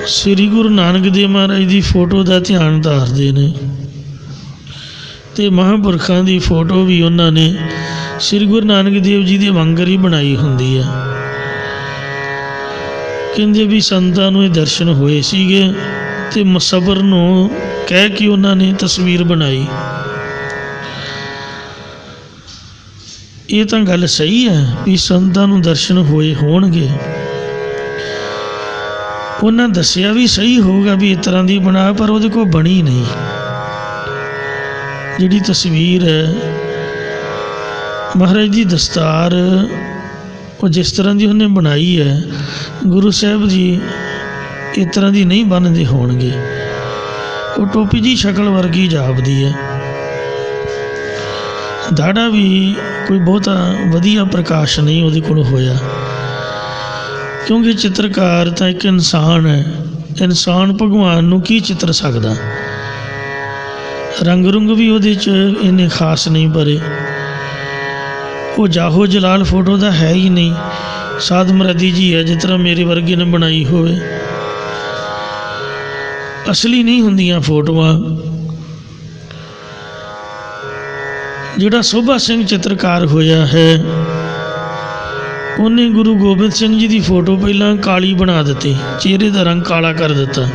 ਸ੍ਰੀ ਗੁਰੂ ਨਾਨਕ ਦੇਵ ਮਹਾਰਾਜ ਦੀ ਫੋਟੋ ਦਾ ਧਿਆਨ ਧਾਰਦੇ ਨੇ, ਅਤੇ ਮਹਾਂਪੁਰਖਾਂ ਦੀ ਫੋਟੋ ਵੀ ਉਹਨਾਂ ਨੇ ਸ੍ਰੀ ਗੁਰੂ ਨਾਨਕ ਦੇਵ ਜੀ ਦੇ ਵਾਂਗਰ ਹੀ ਬਣਾਈ ਹੁੰਦੀ ਹੈ। ਕਹਿੰਦੇ ਵੀ ਸੰਤਾਂ ਨੂੰ ਇਹ ਦਰਸ਼ਨ ਹੋਏ ਸੀਗੇ ਅਤੇ ਮੁਸੱਵਰ ਨੂੰ ਕਹਿ ਕੇ ਉਹਨਾਂ ਨੇ ਤਸਵੀਰ ਬਣਾਈ। ਇਹ ਤਾਂ ਗੱਲ ਸਹੀ ਹੈ ਵੀ ਸੰਤਾਂ ਨੂੰ ਦਰਸ਼ਨ ਹੋਏ ਹੋਣਗੇ, ਉਹਨਾਂ ਦੱਸਿਆ ਵੀ ਸਹੀ ਹੋਊਗਾ ਵੀ ਇਸ ਤਰ੍ਹਾਂ ਦੀ ਬਣਾ, ਪਰ ਉਹਦੇ ਕੋਲ ਬਣੀ ਨਹੀਂ। ਜਿਹੜੀ ਤਸਵੀਰ ਹੈ ਮਹਾਰਾਜ ਦੀ ਦਸਤਾਰ, ਉਹ ਜਿਸ ਤਰ੍ਹਾਂ ਦੀ ਉਹਨੇ ਬਣਾਈ ਹੈ, ਗੁਰੂ ਸਾਹਿਬ ਜੀ ਇਸ ਤਰ੍ਹਾਂ ਦੀ ਨਹੀਂ ਬੰਨ੍ਹਦੇ ਹੋਣਗੇ। ਉਹ ਟੋਪੀ ਦੀ ਸ਼ਕਲ ਵਰਗੀ ਜਾਪਦੀ ਹੈ। ਦਾੜਾ ਵੀ ਕੋਈ ਬਹੁਤਾ ਵਧੀਆ ਪ੍ਰਕਾਸ਼ ਨਹੀਂ ਉਹਦੇ ਕੋਲ ਹੋਇਆ, ਕਿਉਂਕਿ ਚਿੱਤਰਕਾਰ ਤਾਂ ਇੱਕ ਇਨਸਾਨ ਹੈ। ਇਨਸਾਨ ਭਗਵਾਨ ਨੂੰ ਕੀ ਚਿੱਤਰ ਸਕਦਾ? ਰੰਗ ਰੁੰਗ ਵੀ ਉਹਦੇ 'ਚ ਇੰਨੇ ਖਾਸ ਨਹੀਂ ਭਰੇ। ਉਹ ਜਾਹੋ ਜਲਾਲ ਫੋਟੋ ਦਾ ਹੈ ਹੀ ਨਹੀਂ, ਸਾਧ ਮਰਾਦੀ ਜੀ ਹੈ ਜਿਸ ਤਰ੍ਹਾਂ ਮੇਰੇ ਵਰਗੇ ਨੇ ਬਣਾਈ ਹੋਵੇ। ਅਸਲੀ ਨਹੀਂ ਹੁੰਦੀਆਂ ਫੋਟੋਆਂ। ਜਿਹੜਾ ਸੋਭਾ ਸਿੰਘ ਚਿੱਤਰਕਾਰ ਹੋਇਆ ਹੈ, ਉਹਨੇ ਗੁਰੂ ਗੋਬਿੰਦ ਸਿੰਘ ਜੀ ਦੀ ਫੋਟੋ ਪਹਿਲਾਂ ਕਾਲੀ ਬਣਾ ਦਿੱਤੀ, ਚਿਹਰੇ ਦਾ ਰੰਗ ਕਾਲਾ ਕਰ ਦਿੱਤਾ।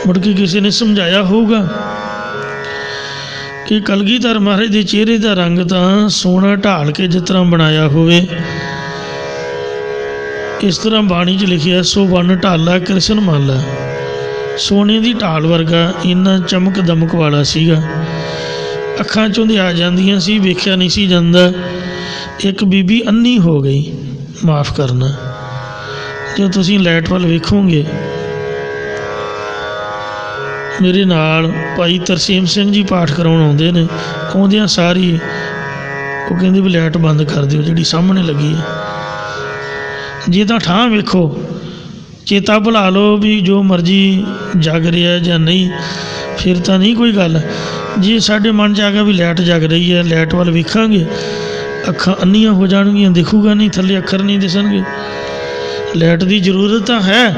ਮੁੜ ਕੇ ਕਿਸੇ ਨੇ ਸਮਝਾਇਆ ਹੋਊਗਾ ਕਿ ਕਲਗੀਧਰ ਮਹਾਰਾਜ ਦੇ ਚਿਹਰੇ ਦਾ ਰੰਗ ਤਾਂ ਸੋਨਾ ਢਾਲ ਕੇ ਜਿਸ ਤਰ੍ਹਾਂ ਬਣਾਇਆ ਹੋਵੇ, ਇਸ ਤਰ੍ਹਾਂ ਬਾਣੀ 'ਚ ਲਿਖਿਆ ਸੋ ਵਨ ਢਾਲਾ ਕ੍ਰਿਸ਼ਨ ਮਾਲਾ। ਸੋਨੇ ਦੀ ਢਾਲ ਵਰਗਾ ਇੰਨਾ ਚਮਕ ਦਮਕ ਵਾਲਾ ਸੀਗਾ, ਅੱਖਾਂ 'ਚੋਂ ਦੀ ਆ ਜਾਂਦੀਆਂ ਸੀ, ਵੇਖਿਆ ਨਹੀਂ ਸੀ ਜਾਂਦਾ। ਇੱਕ ਬੀਬੀ ਅੰਨੀ ਹੋ ਗਈ, ਮਾਫ਼ ਕਰਨਾ। ਜੇ ਤੁਸੀਂ ਲਾਈਟ ਵੱਲ ਵੇਖੋਗੇ, ਮੇਰੇ ਨਾਲ ਭਾਈ ਤਰਸੇਮ ਸਿੰਘ ਜੀ ਪਾਠ ਕਰਾਉਣ ਆਉਂਦੇ ਨੇ, ਆਉਂਦਿਆਂ ਸਾਰੀ ਉਹ ਕਹਿੰਦੇ ਵੀ ਲਾਈਟ ਬੰਦ ਕਰ ਦਿਓ ਜਿਹੜੀ ਸਾਹਮਣੇ ਲੱਗੀ ਹੈ। ਜੇ ਤਾਂ ਠਾਂ ਵੇਖੋ, ਚੇਤਾ ਭੁਲਾ ਲਓ ਵੀ ਜੋ ਮਰਜ਼ੀ ਜਗ ਰਿਹਾ ਜਾਂ ਨਹੀਂ, ਫਿਰ ਤਾਂ ਨਹੀਂ ਕੋਈ ਗੱਲ। ਜੇ ਸਾਡੇ ਮਨ 'ਚ ਆ ਗਿਆ ਵੀ ਲਾਈਟ ਜਗ ਰਹੀ ਹੈ, ਲਾਈਟ ਵੱਲ ਵੇਖਾਂਗੇ, ਅੱਖਾਂ ਅੰਨੀਆਂ ਹੋ ਜਾਣਗੀਆਂ, ਦਿਖੂਗਾ ਨਹੀਂ, ਥੱਲੇ ਅੱਖਰ ਨਹੀਂ ਦਿਸਣਗੇ। ਲਾਈਟ ਦੀ ਜ਼ਰੂਰਤ ਤਾਂ ਹੈ,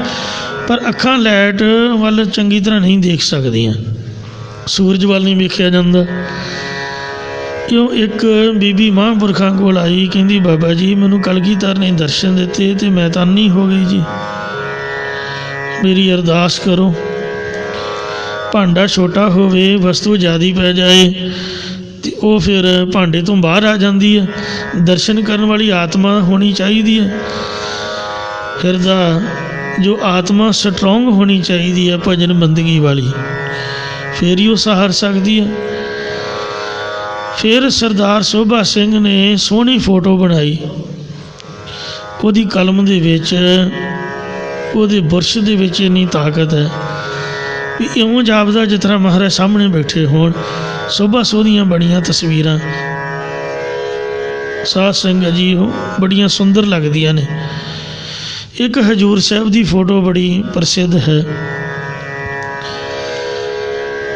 ਪਰ ਅੱਖਾਂ ਲਾਈਟ ਵੱਲ ਚੰਗੀ ਤਰ੍ਹਾਂ ਨਹੀਂ ਦੇਖ ਸਕਦੀਆਂ, ਸੂਰਜ ਵੱਲ ਨਹੀਂ ਵੇਖਿਆ ਜਾਂਦਾ। ਕਿਉਂ? ਇੱਕ ਬੀਬੀ ਮਹਾਂਪੁਰਖਾਂ ਕੋਲ ਆਈ, ਕਹਿੰਦੀ ਬਾਬਾ ਜੀ ਮੈਨੂੰ ਕਲਗੀਧਰ ਨੇ ਦਰਸ਼ਨ ਦਿੱਤੇ ਅਤੇ ਮੈਂ ਤਾਂ ਅੰਨੀ ਹੋ ਗਈ ਜੀ, ਮੇਰੀ ਅਰਦਾਸ ਕਰੋ। ਭਾਂਡਾ ਛੋਟਾ ਹੋਵੇ, ਵਸਤੂ ਜ਼ਿਆਦਾ ਪੈ ਜਾਏ ਅਤੇ ਉਹ ਫਿਰ ਭਾਂਡੇ ਤੋਂ ਬਾਹਰ ਆ ਜਾਂਦੀ ਹੈ। ਦਰਸ਼ਨ ਕਰਨ ਵਾਲੀ ਆਤਮਾ ਹੋਣੀ ਚਾਹੀਦੀ ਹੈ, ਹਿਰਦਾ ਜੋ ਆਤਮਾ ਸਟਰੋਂਗ ਹੋਣੀ ਚਾਹੀਦੀ ਹੈ, ਭਜਨ ਬੰਦਗੀ ਵਾਲੀ, ਫਿਰ ਹੀ ਉਹ ਸਹਾਰ ਸਕਦੀ ਹੈ। ਫਿਰ ਸਰਦਾਰ ਸੋਭਾ ਸਿੰਘ ਨੇ ਸੋਹਣੀ ਫੋਟੋ ਬਣਾਈ, ਉਹਦੀ ਕਲਮ ਦੇ ਵਿੱਚ, ਉਹਦੇ ਬੁਰਸ਼ ਦੇ ਵਿੱਚ ਇੰਨੀ ਤਾਕਤ ਹੈ ਵੀ ਇਉਂ ਜਾਪਦਾ ਜਿਸ ਤਰ੍ਹਾਂ ਮਹਾਰਾਜ ਸਾਹਮਣੇ ਬੈਠੇ ਹੋਣ। ਸੋਭਾ ਸੋਹਣੀਆਂ ਬੜੀਆਂ ਤਸਵੀਰਾਂ ਸਾਧ ਸੰਗਤ ਜੀ ਉਹ ਬੜੀਆਂ ਸੁੰਦਰ ਲੱਗਦੀਆਂ ਨੇ। ਇੱਕ ਹਜ਼ੂਰ ਸਾਹਿਬ ਦੀ ਫੋਟੋ ਬੜੀ ਪ੍ਰਸਿੱਧ ਹੈ।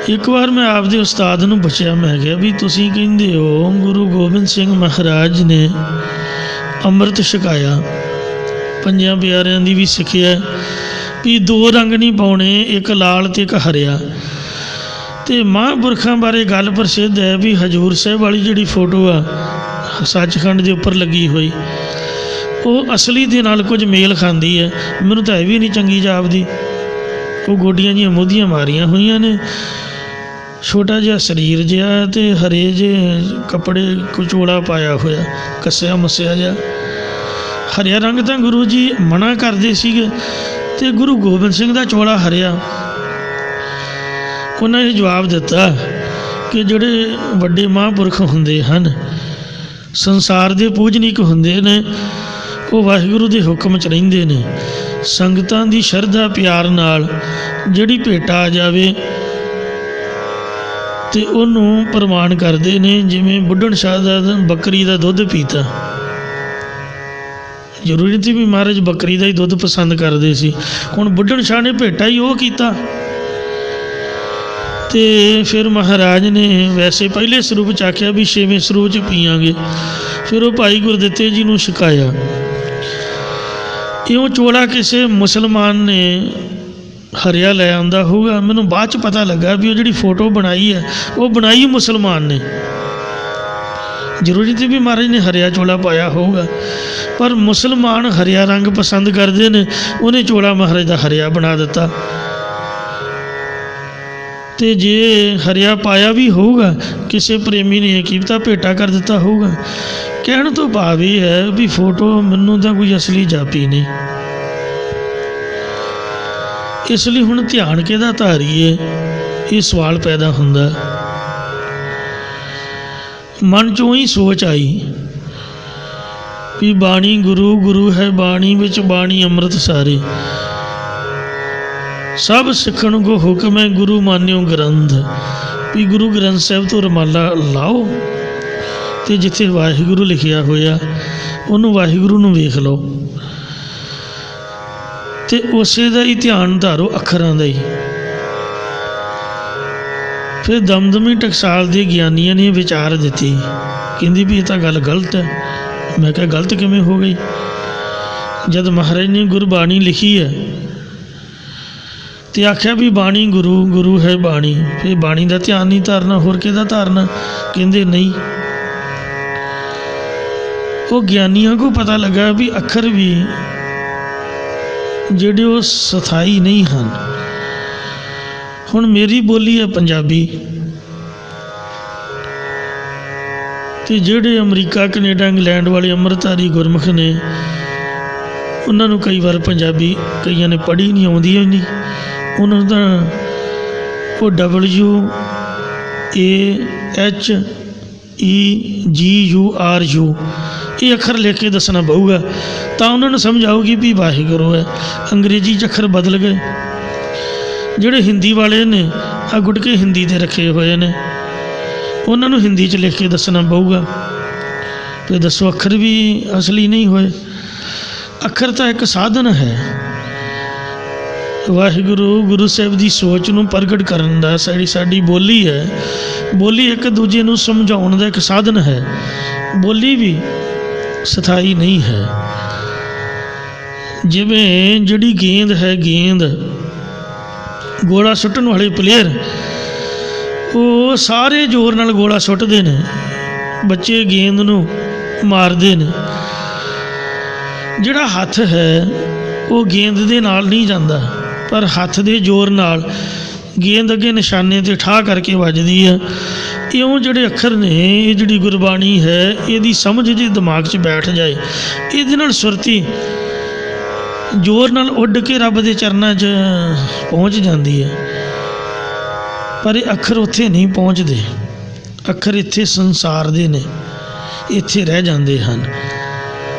ਇੱਕ ਵਾਰ ਮੈਂ ਆਪਦੇ ਉਸਤਾਦ ਨੂੰ ਪੁੱਛਿਆ, ਮੈਂ ਕਿਹਾ ਵੀ ਤੁਸੀਂ ਕਹਿੰਦੇ ਹੋ ਗੁਰੂ ਗੋਬਿੰਦ ਸਿੰਘ ਮਹਾਰਾਜ ਨੇ ਅੰਮ੍ਰਿਤ ਛਕਾਇਆ, ਪੰਜਾਂ ਪਿਆਰਿਆਂ ਦੀ ਵੀ ਸਿੱਖਿਆ ਵੀ 2 ਰੰਗ ਨਹੀਂ ਪਾਉਣੇ, ਇੱਕ ਲਾਲ ਅਤੇ ਇੱਕ ਹਰਿਆ। ਅਤੇ ਮਹਾਂਪੁਰਖਾਂ ਬਾਰੇ ਗੱਲ ਪ੍ਰਸਿੱਧ ਹੈ ਵੀ ਹਜ਼ੂਰ ਸਾਹਿਬ ਵਾਲੀ ਜਿਹੜੀ ਫੋਟੋ ਆ ਸੱਚਖੰਡ ਦੇ ਉੱਪਰ ਲੱਗੀ ਹੋਈ, ਉਹ ਅਸਲੀ ਦੇ ਨਾਲ ਕੁਝ ਮੇਲ ਖਾਂਦੀ ਹੈ। ਮੈਨੂੰ ਤਾਂ ਇਹ ਵੀ ਨਹੀਂ ਚੰਗੀ ਜਾਪਦੀ। ਉਹ ਗੋਡੀਆਂ ਜਿਹੀਆਂ ਮੋਧੀਆਂ ਮਾਰੀਆਂ ਹੋਈਆਂ ਨੇ, ਛੋਟਾ ਜਿਹਾ ਸਰੀਰ ਜਿਹਾ ਅਤੇ ਹਰੇ ਜਿਹੇ ਕੱਪੜੇ ਕੁਚੋਲਾ ਪਾਇਆ ਹੋਇਆ, ਕੱਸਿਆ ਮੱਸਿਆ ਜਿਹਾ। ਹਰਿਆ ਰੰਗ ਤਾਂ ਗੁਰੂ ਜੀ ਮਨਾ ਕਰਦੇ ਸੀਗੇ, ਅਤੇ ਗੁਰੂ ਗੋਬਿੰਦ ਸਿੰਘ ਦਾ ਚੋਲਾ ਹਰਿਆ। ਉਹਨਾਂ ਨੇ ਜਵਾਬ ਦਿੱਤਾ ਕਿ ਜਿਹੜੇ ਵੱਡੇ ਮਹਾਂਪੁਰਖ ਹੁੰਦੇ ਹਨ, ਸੰਸਾਰ ਦੇ ਪੂਜਨੀਕ ਹੁੰਦੇ ਨੇ, ਉਹ ਵਾਹਿਗੁਰੂ ਦੇ ਹੁਕਮ 'ਚ ਰਹਿੰਦੇ ਨੇ। ਸੰਗਤਾਂ ਦੀ ਸ਼ਰਧਾ ਪਿਆਰ ਨਾਲ ਜਿਹੜੀ ਭੇਟ ਆ ਜਾਵੇ ਅਤੇ ਉਹਨੂੰ ਪ੍ਰਵਾਨ ਕਰਦੇ ਨੇ। ਜਿਵੇਂ ਬੁੱਢਣ ਸ਼ਾਹ ਦਾ ਬੱਕਰੀ ਦਾ ਦੁੱਧ ਪੀਤਾ, ਜ਼ਰੂਰੀ ਨਹੀਂ ਸੀ ਵੀ ਮਹਾਰਾਜ ਬੱਕਰੀ ਦਾ ਹੀ ਦੁੱਧ ਪਸੰਦ ਕਰਦੇ ਸੀ। ਹੁਣ ਬੁੱਢਣ ਸ਼ਾਹ ਨੇ ਭੇਟਾ ਹੀ ਉਹ ਕੀਤਾ, ਅਤੇ ਫਿਰ ਮਹਾਰਾਜ ਨੇ ਵੈਸੇ ਪਹਿਲੇ ਸਰੂਪ 'ਚ ਆਖਿਆ ਵੀ 6ਵੇਂ ਸਰੂਪ 'ਚ ਪੀਆਂਗੇ। ਫਿਰ ਉਹ ਭਾਈ ਗੁਰਦਿੱਤੇ ਜੀ ਨੂੰ ਛਕਾਇਆ। ਇਉਂ ਚੋਲਾ ਕਿਸੇ ਮੁਸਲਮਾਨ ਨੇ ਹਰਿਆ ਲੈ ਆਉਂਦਾ ਹੋਊਗਾ। ਮੈਨੂੰ ਬਾਅਦ 'ਚ ਪਤਾ ਲੱਗਾ ਵੀ ਉਹ ਜਿਹੜੀ ਫੋਟੋ ਬਣਾਈ ਹੈ ਉਹ ਬਣਾਈ ਮੁਸਲਮਾਨ ਨੇ। ਜ਼ਰੂਰੀ ਸੀ ਵੀ ਮਹਾਰਾਜ ਨੇ ਹਰਿਆ ਚੋਲਾ ਪਾਇਆ ਹੋਊਗਾ, ਪਰ ਮੁਸਲਮਾਨ ਹਰਿਆ ਰੰਗ ਪਸੰਦ ਕਰਦੇ ਨੇ, ਉਹਨੇ ਚੋਲਾ ਮਹਾਰਾਜ ਦਾ ਹਰਿਆ ਬਣਾ ਦਿੱਤਾ। ਅਤੇ ਜੇ ਹਰਿਆ ਪਾਇਆ ਵੀ ਹੋਊਗਾ, ਕਿਸੇ ਪ੍ਰੇਮੀ ਨੇ ਕੀ ਪਤਾ ਭੇਟਾ ਕਰ ਦਿੱਤਾ ਹੋਊਗਾ। ਕਹਿਣ ਤੋਂ ਭਾਵ ਇਹ ਹੈ ਵੀ ਫੋਟੋ ਮੈਨੂੰ ਤਾਂ ਕੋਈ ਅਸਲੀ ਜਾਪੀ ਨਹੀਂ। ਇਸ ਲਈ ਹੁਣ ਧਿਆਨ ਕਿਹਦਾ ਧਾਰੀਏ, ਇਹ ਸਵਾਲ ਪੈਦਾ ਹੁੰਦਾ। ਮਨ 'ਚੋਂ ਹੀ ਸੋਚ ਆਈ ਵੀ ਬਾਣੀ ਗੁਰੂ, ਗੁਰੂ ਹੈ ਬਾਣੀ ਵਿੱਚ ਬਾਣੀ ਅੰਮ੍ਰਿਤ ਸਾਰੇ, ਸਭ ਸਿੱਖਣ ਕੋ ਹੁਕਮ ਹੈ ਗੁਰੂ ਮਾਨਿਓ ਗ੍ਰੰਥ। ਵੀ ਗੁਰੂ ਗ੍ਰੰਥ ਸਾਹਿਬ ਤੋਂ ਰੁਮਾਲਾ ਲਾਓ ਅਤੇ ਜਿੱਥੇ ਵਾਹਿਗੁਰੂ ਲਿਖਿਆ ਹੋਇਆ ਉਹਨੂੰ ਵਾਹਿਗੁਰੂ ਨੂੰ ਵੇਖ ਲਓ, ਅਤੇ ਉਸੇ ਦਾ ਹੀ ਧਿਆਨ ਧਾਰੋ, ਅੱਖਰਾਂ ਦਾ ਹੀ। ਫਿਰ ਦਮਦਮੀ ਟਕਸਾਲ ਦੇ ਗਿਆਨੀਆਂ ਨੇ ਵਿਚਾਰ ਦਿੱਤੀ, ਕਹਿੰਦੀ ਵੀ ਇਹ ਤਾਂ ਗੱਲ ਗਲਤ ਹੈ। ਮੈਂ ਕਿਹਾ ਗਲਤ ਕਿਵੇਂ ਹੋ ਗਈ, ਜਦ ਮਹਾਰਾਜ ਨੇ ਗੁਰਬਾਣੀ ਲਿਖੀ ਹੈ ਅਤੇ ਆਖਿਆ ਵੀ ਬਾਣੀ ਗੁਰੂ, ਗੁਰੂ ਹੈ ਬਾਣੀ, ਫਿਰ ਬਾਣੀ ਦਾ ਧਿਆਨ ਨਹੀਂ ਧਾਰਨਾ, ਹੋਰ ਕਿਹਦਾ ਧਾਰਨਾ? ਕਹਿੰਦੇ ਨਹੀਂ। ਉਹ ਗਿਆਨੀਆਂ ਕੋ ਪਤਾ ਲੱਗਾ ਵੀ ਅੱਖਰ ਵੀ ਜਿਹੜੇ ਉਹ ਸਥਾਈ ਨਹੀਂ ਹਨ। ਹੁਣ ਮੇਰੀ ਬੋਲੀ ਹੈ ਪੰਜਾਬੀ, ਅਤੇ ਜਿਹੜੇ ਅਮਰੀਕਾ ਕੈਨੇਡਾ ਇੰਗਲੈਂਡ ਵਾਲੇ ਅੰਮ੍ਰਿਤਧਾਰੀ ਗੁਰਮੁਖ ਨੇ, ਉਹਨਾਂ ਨੂੰ ਕਈ ਵਾਰ ਪੰਜਾਬੀ ਕਈਆਂ ਨੇ ਪੜ੍ਹੀ ਨਹੀਂ, ਆਉਂਦੀ ਹੀ ਨਹੀਂ। ਉਹਨਾਂ ਨੂੰ ਤਾਂ ਉਹ WAHEGURU ਇਹ ਅੱਖਰ ਲਿਖ ਕੇ ਦੱਸਣਾ ਪਊਗਾ, ਤਾਂ ਉਹਨਾਂ ਨੂੰ ਸਮਝ ਆਊਗੀ ਵੀ ਵਾਹਿਗੁਰੂ ਹੈ। ਅੰਗਰੇਜ਼ੀ 'ਚ ਅੱਖਰ ਬਦਲ ਗਏ। ਜਿਹੜੇ ਹਿੰਦੀ ਵਾਲੇ ਨੇ ਆ ਗੁਟਕੇ ਹਿੰਦੀ ਦੇ ਰੱਖੇ ਹੋਏ ਨੇ, ਉਹਨਾਂ ਨੂੰ ਹਿੰਦੀ 'ਚ ਲਿਖ ਕੇ ਦੱਸਣਾ ਪਊਗਾ। ਅਤੇ ਦੱਸੋ ਅੱਖਰ ਵੀ ਅਸਲੀ ਨਹੀਂ ਹੋਏ। ਅੱਖਰ ਤਾਂ ਇੱਕ ਸਾਧਨ ਹੈ ਵਾਹਿਗੁਰੂ ਗੁਰੂ ਸਾਹਿਬ ਦੀ ਸੋਚ ਨੂੰ ਪ੍ਰਗਟ ਕਰਨ ਦਾ। ਸਾਡੀ ਬੋਲੀ ਹੈ, ਬੋਲੀ ਇੱਕ ਦੂਜੇ ਨੂੰ ਸਮਝਾਉਣ ਦਾ ਇੱਕ ਸਾਧਨ ਹੈ। ਬੋਲੀ ਵੀ ਸਥਾਈ ਨਹੀਂ ਹੈ। ਜਿਵੇਂ ਜਿਹੜੀ ਗੇਂਦ ਹੈ, ਗੇਂਦ ਗੋਲਾ ਸੁੱਟਣ ਵਾਲੇ ਪਲੇਅਰ ਉਹ ਸਾਰੇ ਜ਼ੋਰ ਨਾਲ ਗੋਲਾ ਸੁੱਟਦੇ ਨੇ, ਬੱਚੇ ਗੇਂਦ ਨੂੰ ਮਾਰਦੇ ਨੇ। ਜਿਹੜਾ ਹੱਥ ਹੈ ਉਹ ਗੇਂਦ ਦੇ ਨਾਲ ਨਹੀਂ ਜਾਂਦਾ, ਪਰ ਹੱਥ ਦੇ ਜ਼ੋਰ ਨਾਲ ਗੇਂਦ ਅੱਗੇ ਨਿਸ਼ਾਨੇ 'ਤੇ ਠਾਹ ਕਰਕੇ ਵੱਜਦੀ ਹੈ। ਇਉਂ ਜਿਹੜੇ ਅੱਖਰ ਨੇ, ਇਹ ਜਿਹੜੀ ਗੁਰਬਾਣੀ ਹੈ, ਇਹਦੀ ਸਮਝ ਜੇ ਦਿਮਾਗ 'ਚ ਬੈਠ ਜਾਏ, ਇਹਦੇ ਨਾਲ ਸੁਰਤੀ ਜ਼ੋਰ ਨਾਲ ਉੱਡ ਕੇ ਰੱਬ ਦੇ ਚਰਨਾਂ 'ਚ ਪਹੁੰਚ ਜਾਂਦੀ ਹੈ। ਪਰ ਇਹ ਅੱਖਰ ਉੱਥੇ ਨਹੀਂ ਪਹੁੰਚਦੇ। ਅੱਖਰ ਇੱਥੇ ਸੰਸਾਰ ਦੇ ਨੇ, ਇੱਥੇ ਰਹਿ ਜਾਂਦੇ ਹਨ।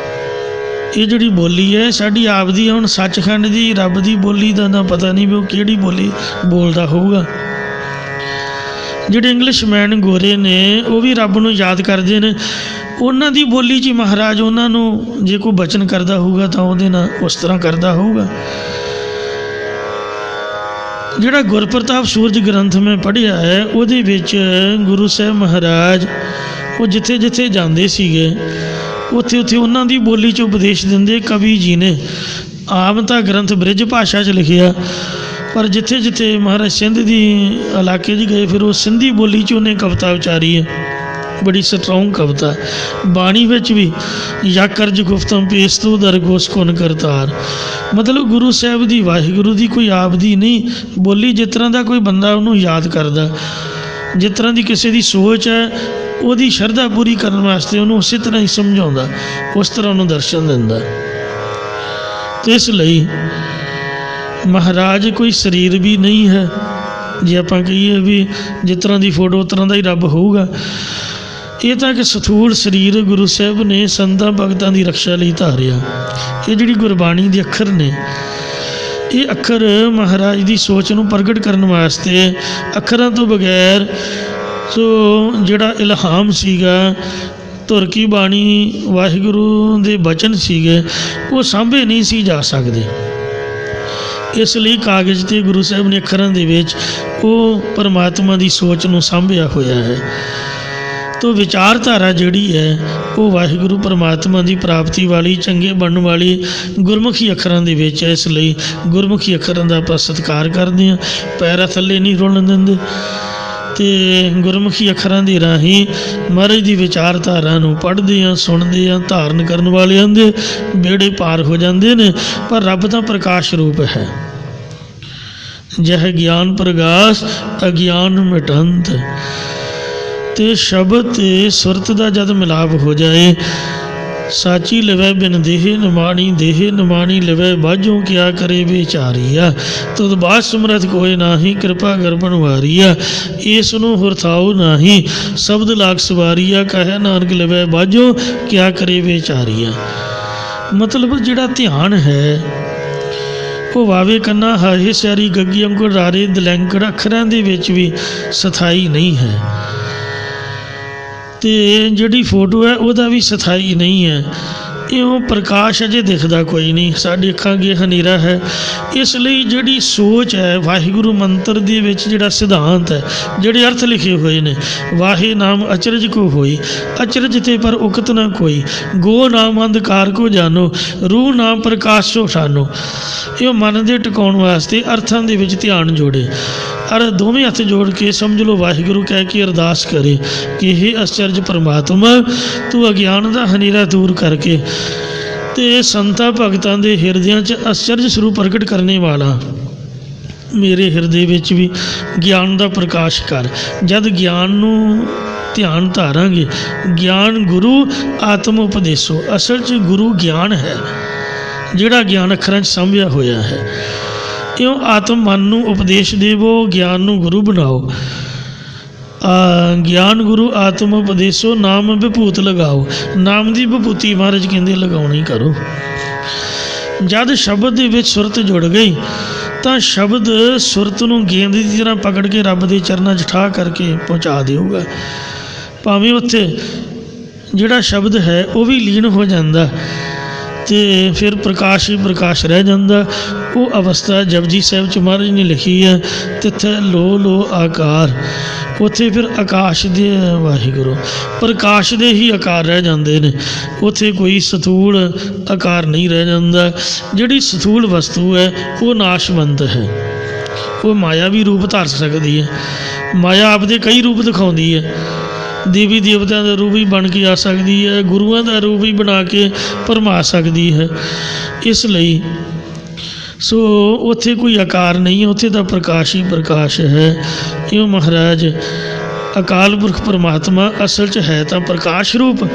ਇਹ ਜਿਹੜੀ ਬੋਲੀ ਹੈ ਸਾਡੀ ਆਪ ਦੀ, ਹੁਣ ਸੱਚਖੰਡ ਦੀ ਰੱਬ ਦੀ ਬੋਲੀ ਦਾ ਨਾ ਪਤਾ ਨਹੀਂ ਵੀ ਉਹ ਕਿਹੜੀ ਬੋਲੀ ਬੋਲਦਾ ਹੋਊਗਾ। ਜਿਹੜੇ ਇੰਗਲਿਸ਼ਮੈਨ ਗੋਰੇ ਨੇ ਉਹ ਵੀ ਰੱਬ ਨੂੰ ਯਾਦ ਕਰਦੇ ਨੇ, ਉਹਨਾਂ ਦੀ ਬੋਲੀ 'ਚ ਮਹਾਰਾਜ ਉਹਨਾਂ ਨੂੰ ਜੇ ਕੋਈ ਬਚਨ ਕਰਦਾ ਹੋਊਗਾ ਤਾਂ ਉਹਦੇ ਨਾਲ ਉਸ ਤਰ੍ਹਾਂ ਕਰਦਾ ਹੋਊਗਾ। ਜਿਹੜਾ ਗੁਰਪ੍ਰਤਾਪ ਸੂਰਜ ਗ੍ਰੰਥ ਮੈਂ ਪੜ੍ਹਿਆ ਹੈ ਉਹਦੇ ਵਿੱਚ ਗੁਰੂ ਸਾਹਿਬ ਮਹਾਰਾਜ ਉਹ ਜਿੱਥੇ ਜਿੱਥੇ ਜਾਂਦੇ ਸੀਗੇ ਉੱਥੇ ਉੱਥੇ ਉਹਨਾਂ ਦੀ ਬੋਲੀ 'ਚ ਉਪਦੇਸ਼ ਦਿੰਦੇ। ਕਵੀ ਜੀ ਨੇ ਆਮ ਤਾਂ ਗ੍ਰੰਥ ਬ੍ਰਿਜ ਭਾਸ਼ਾ 'ਚ ਲਿਖਿਆ, ਪਰ ਜਿੱਥੇ ਜਿੱਥੇ ਮਹਾਰਾਜ ਸਿੰਧ ਦੀ ਇਲਾਕੇ 'ਚ ਗਏ ਫਿਰ ਉਹ ਸਿੰਧੀ ਬੋਲੀ 'ਚ ਉਹਨੇ ਕਵਿਤਾ ਉਚਾਰੀ ਹੈ, ਬੜੀ ਸਟਰੋਂਗ ਕਵਿਤਾ। ਬਾਣੀ ਵਿੱਚ ਵੀ ਯਾ ਕਰਜ ਗੁਫਤਮ ਪੇਸਤੂ ਦਰਗੋਸ ਕੁਨ ਕਰਤਾਰ, ਮਤਲਬ ਗੁਰੂ ਸਾਹਿਬ ਦੀ ਵਾਹਿਗੁਰੂ ਦੀ ਕੋਈ ਆਪਦੀ ਨਹੀਂ ਬੋਲੀ, ਜਿਸ ਤਰ੍ਹਾਂ ਦਾ ਕੋਈ ਬੰਦਾ ਉਹਨੂੰ ਯਾਦ ਕਰਦਾ, ਜਿਸ ਤਰ੍ਹਾਂ ਦੀ ਕਿਸੇ ਦੀ ਸੋਚ ਹੈ ਉਹਦੀ ਸ਼ਰਧਾ ਪੂਰੀ ਕਰਨ ਵਾਸਤੇ ਉਹਨੂੰ ਉਸੇ ਤਰ੍ਹਾਂ ਹੀ ਸਮਝਾਉਂਦਾ, ਉਸ ਤਰ੍ਹਾਂ ਉਹਨੂੰ ਦਰਸ਼ਨ ਦਿੰਦਾ। ਅਤੇ ਇਸ ਲਈ ਮਹਾਰਾਜ ਕੋਈ ਸਰੀਰ ਵੀ ਨਹੀਂ ਹੈ, ਜੇ ਆਪਾਂ ਕਹੀਏ ਵੀ ਜਿਸ ਤਰ੍ਹਾਂ ਦੀ ਫੋਟੋ ਉਸ ਤਰ੍ਹਾਂ ਦਾ ਹੀ ਰੱਬ ਹੋਊਗਾ। ਇਹ ਤਾਂ ਕਿ ਸਥੂਲ ਸਰੀਰ ਗੁਰੂ ਸਾਹਿਬ ਨੇ ਸੰਤਾਂ ਭਗਤਾਂ ਦੀ ਰਕਸ਼ਾ ਲਈ ਧਾਰਿਆ। ਇਹ ਜਿਹੜੀ ਗੁਰਬਾਣੀ ਦੇ ਅੱਖਰ ਨੇ, ਇਹ ਅੱਖਰ ਮਹਾਰਾਜ ਦੀ ਸੋਚ ਨੂੰ ਪ੍ਰਗਟ ਕਰਨ ਵਾਸਤੇ, ਅੱਖਰਾਂ ਤੋਂ ਬਗੈਰ ਸੋ ਜਿਹੜਾ ਇਲਹਾਮ ਸੀਗਾ, ਧੁਰ ਕੀ ਬਾਣੀ ਵਾਹਿਗੁਰੂ ਦੇ ਬਚਨ ਸੀਗੇ, ਉਹ ਸਾਂਭੇ ਨਹੀਂ ਸੀ ਜਾ ਸਕਦੇ। ਇਸ ਲਈ ਕਾਗਜ਼ 'ਤੇ ਗੁਰੂ ਸਾਹਿਬ ਨੇ ਅੱਖਰਾਂ ਦੇ ਵਿੱਚ ਉਹ ਪਰਮਾਤਮਾ ਦੀ ਸੋਚ ਨੂੰ ਸਾਂਭਿਆ ਹੋਇਆ ਹੈ। ਤੋ ਵਿਚਾਰਧਾਰਾ ਜਿਹੜੀ ਹੈ ਉਹ ਵਾਹਿਗੁਰੂ ਪਰਮਾਤਮਾ ਦੀ ਪ੍ਰਾਪਤੀ ਵਾਲੀ, ਚੰਗੇ ਬਣਨ ਵਾਲੀ ਗੁਰਮੁਖੀ ਅੱਖਰਾਂ ਦੇ ਵਿੱਚ ਹੈ। ਇਸ ਲਈ ਗੁਰਮੁਖੀ ਅੱਖਰਾਂ ਦਾ ਆਪਾਂ ਸਤਿਕਾਰ ਕਰਦੇ ਹਾਂ, ਪੈਰਾਂ ਥੱਲੇ ਨਹੀਂ ਰੁਲਣ ਦਿੰਦੇ, ਅਤੇ ਗੁਰਮੁਖੀ ਅੱਖਰਾਂ ਦੇ ਰਾਹੀਂ ਮਹਾਰਾਜ ਦੀ ਵਿਚਾਰਧਾਰਾ ਨੂੰ ਪੜ੍ਹਦੇ ਹਾਂ, ਸੁਣਦੇ ਹਾਂ। ਧਾਰਨ ਕਰਨ ਵਾਲਿਆਂ ਦੇ ਬੇੜੇ ਪਾਰ ਹੋ ਜਾਂਦੇ ਨੇ, ਪਰ ਰੱਬ ਤਾਂ ਪ੍ਰਕਾਸ਼ ਰੂਪ ਹੈ। ਜਹ ਗਿਆਨ ਪ੍ਰਗਾਸ ਅਗਿਆਨ ਮਿਟੰਤ, ਅਤੇ ਸ਼ਬਦ ਅਤੇ ਸੁਰਤ ਦਾ ਜਦ ਮਿਲਾਪ ਹੋ ਜਾਏ, ਸਾਚੀ ਲਵੈ ਬਿਨ ਦੇਹ ਨਿਮਾਣੀ, ਦੇਹ ਨਿਮਾਣੀ ਲਵੈ ਬਾਝੋਂ ਕਿਆ ਕਰੇ ਵਿਚਾਰੀਆ, ਤੁਧ ਬਾਝ ਸਮਰਥ ਕੋਇ ਨਾਹੀ, ਕਿਰਪਾ ਕਰ ਬਣਵਾਰੀਆ, ਇਸ ਨੂੰ ਹੁਰਥਾਉ ਨਾਹੀ, ਸ਼ਬਦ ਲਾਗ ਸਵਾਰੀਆ, ਕਹਿ ਨਾਨਕ ਲਵੈ ਬਾਝੋਂ ਕਿਆ ਕਰੇ ਵਿਚਾਰੀਆ। ਮਤਲਬ ਜਿਹੜਾ ਧਿਆਨ ਹੈ ਉਹ ਵਾਵੇ ਕੰਨਾ ਹਾਹੇ ਸਿਆਰੀ ਗੱਗੀ ਅੰਕੁਰ ਰਾਰੇ ਦਲੈਂਕੜ, ਅੱਖਰਾਂ ਦੇ ਵਿੱਚ ਵੀ ਸਥਾਈ ਨਹੀਂ ਹੈ, ਅਤੇ ਜਿਹੜੀ ਫੋਟੋ ਹੈ ਉਹਦਾ ਵੀ ਸਥਾਈ ਨਹੀਂ ਹੈ। ਇਉਂ ਪ੍ਰਕਾਸ਼ ਅਜੇ ਦਿਖਦਾ ਕੋਈ ਨਹੀਂ, ਸਾਡੀ ਅੱਖਾਂ ਅੱਗੇ ਹਨੇਰਾ ਹੈ। ਇਸ ਲਈ ਜਿਹੜੀ ਸੋਚ ਹੈ ਵਾਹਿਗੁਰੂ ਮੰਤਰ ਦੇ ਵਿੱਚ, ਜਿਹੜਾ ਸਿਧਾਂਤ ਹੈ, ਜਿਹੜੇ ਅਰਥ ਲਿਖੇ ਹੋਏ ਨੇ, ਵਾਹੇ ਨਾਮ ਅਚਰਜ ਕੋ ਹੋਈ, ਅਚਰਜ ਤੇ ਪਰ ਉਕਤ ਨਾ ਕੋਈ, ਗੋ ਨਾਮ ਅੰਧਕਾਰ ਕੋ ਜਾਨੋ, ਰੂਹ ਨਾਮ ਪ੍ਰਕਾਸ਼ ਸੋ ਠਾਨੋ। ਇਹ ਮਨ ਦੇ ਟਿਕਾਉਣ ਵਾਸਤੇ ਅਰਥਾਂ ਦੇ ਵਿੱਚ ਧਿਆਨ ਜੋੜੇ, ਅਰ ਦੋਵੇਂ ਹੱਥ ਜੋੜ ਕੇ ਸਮਝ ਲਓ ਵਾਹਿਗੁਰੂ ਕਹਿ ਕੇ ਅਰਦਾਸ ਕਰੇ ਕਿ ਇਹ ਅਚਰਜ ਪਰਮਾਤਮਾ, ਤੂੰ ਅਗਿਆਨ ਦਾ ਹਨੇਰਾ ਦੂਰ ਕਰਕੇ ਅਤੇ ਸੰਤਾਂ ਭਗਤਾਂ ਦੇ ਹਿਰਦਿਆਂ 'ਚ ਅਚਰਜ ਸਰੂਪ ਪ੍ਰਗਟ ਕਰਨੇ ਵਾਲਾ, ਮੇਰੇ ਹਿਰਦੇ ਵਿੱਚ ਵੀ ਗਿਆਨ ਦਾ ਪ੍ਰਕਾਸ਼ ਕਰ। ਜਦ ਗਿਆਨ ਨੂੰ ਧਿਆਨ ਧਾਰਾਂਗੇ, ਗਿਆਨ ਗੁਰੂ ਆਤਮ ਉਪਦੇਸੋ, ਅਸਲ 'ਚ ਗੁਰੂ ਗਿਆਨ ਹੈ, ਜਿਹੜਾ ਗਿਆਨ ਅੱਖਰਾਂ 'ਚ ਸਾਂਭਿਆ ਹੋਇਆ ਹੈ। ਇਉਂ ਆਤਮ ਮਨ ਨੂੰ ਉਪਦੇਸ਼ ਦੇਵੋ, ਗਿਆਨ ਨੂੰ ਗੁਰੂ ਬਣਾਓ। ਗਿਆਨ ਗੁਰੂ ਆਤਮ ਉਪਦੇਸੋ, ਨਾਮ ਵਿਭੂਤ ਲਗਾਓ, ਨਾਮ ਦੀ ਵਿਭੂਤੀ ਮਹਾਰਾਜ ਕਹਿੰਦੇ ਲਗਾਉਣੀ ਕਰੋ। ਜਦ ਸ਼ਬਦ ਦੇ ਵਿੱਚ ਸੁਰਤ ਜੁੜ ਗਈ ਤਾਂ ਸ਼ਬਦ ਸੁਰਤ ਨੂੰ ਗੇਂਦ ਦੀ ਤਰ੍ਹਾਂ ਪਕੜ ਕੇ ਰੱਬ ਦੇ ਚਰਨਾਂ 'ਚ ਠਾਹ ਕਰਕੇ ਪਹੁੰਚਾ ਦੇਊਗਾ। ਭਾਵੇਂ ਉੱਥੇ ਜਿਹੜਾ ਸ਼ਬਦ ਹੈ ਉਹ ਵੀ ਲੀਨ ਹੋ ਜਾਂਦਾ ਅਤੇ ਫਿਰ ਪ੍ਰਕਾਸ਼ ਹੀ ਪ੍ਰਕਾਸ਼ ਰਹਿ ਜਾਂਦਾ। ਉਹ ਅਵਸਥਾ ਜਪਜੀ ਸਾਹਿਬ 'ਚ ਮਹਾਰਾਜ ਨੇ ਲਿਖੀ ਹੈ, ਤਿੱਥੈ ਲੋ ਲੋ ਆਕਾਰ, ਉੱਥੇ ਫਿਰ ਆਕਾਸ਼ ਦੇ ਵਾਹਿਗੁਰੂ ਪ੍ਰਕਾਸ਼ ਦੇ ਹੀ ਆਕਾਰ ਰਹਿ ਜਾਂਦੇ ਨੇ, ਉੱਥੇ ਕੋਈ ਸਥੂਲ ਆਕਾਰ ਨਹੀਂ ਰਹਿ ਜਾਂਦਾ। ਜਿਹੜੀ ਸਥੂਲ ਵਸਤੂ ਹੈ ਉਹ ਨਾਸ਼ਵੰਤ ਹੈ, ਉਹ ਮਾਇਆ ਵੀ ਰੂਪ ਧਾਰ ਸਕਦੀ ਹੈ। ਮਾਇਆ ਆਪਦੇ ਕਈ ਰੂਪ ਦਿਖਾਉਂਦੀ ਹੈ, ਦੇਵੀ ਦੇਵਤਿਆਂ ਦਾ ਰੂਪ ਵੀ ਬਣ ਕੇ ਆ ਸਕਦੀ ਹੈ, ਗੁਰੂਆਂ ਦਾ ਰੂਪ ਵੀ ਬਣਾ ਕੇ ਭਰਮਾ ਸਕਦੀ ਹੈ। ਇਸ ਲਈ ਸੋ ਉੱਥੇ ਕੋਈ ਆਕਾਰ ਨਹੀਂ, ਉੱਥੇ ਤਾਂ ਪ੍ਰਕਾਸ਼ ਹੀ ਪ੍ਰਕਾਸ਼ ਹੈ। ਇਉਂ ਮਹਾਰਾਜ ਅਕਾਲ ਪੁਰਖ ਪਰਮਾਤਮਾ ਅਸਲ 'ਚ ਹੈ ਤਾਂ ਪ੍ਰਕਾਸ਼ ਰੂਪ,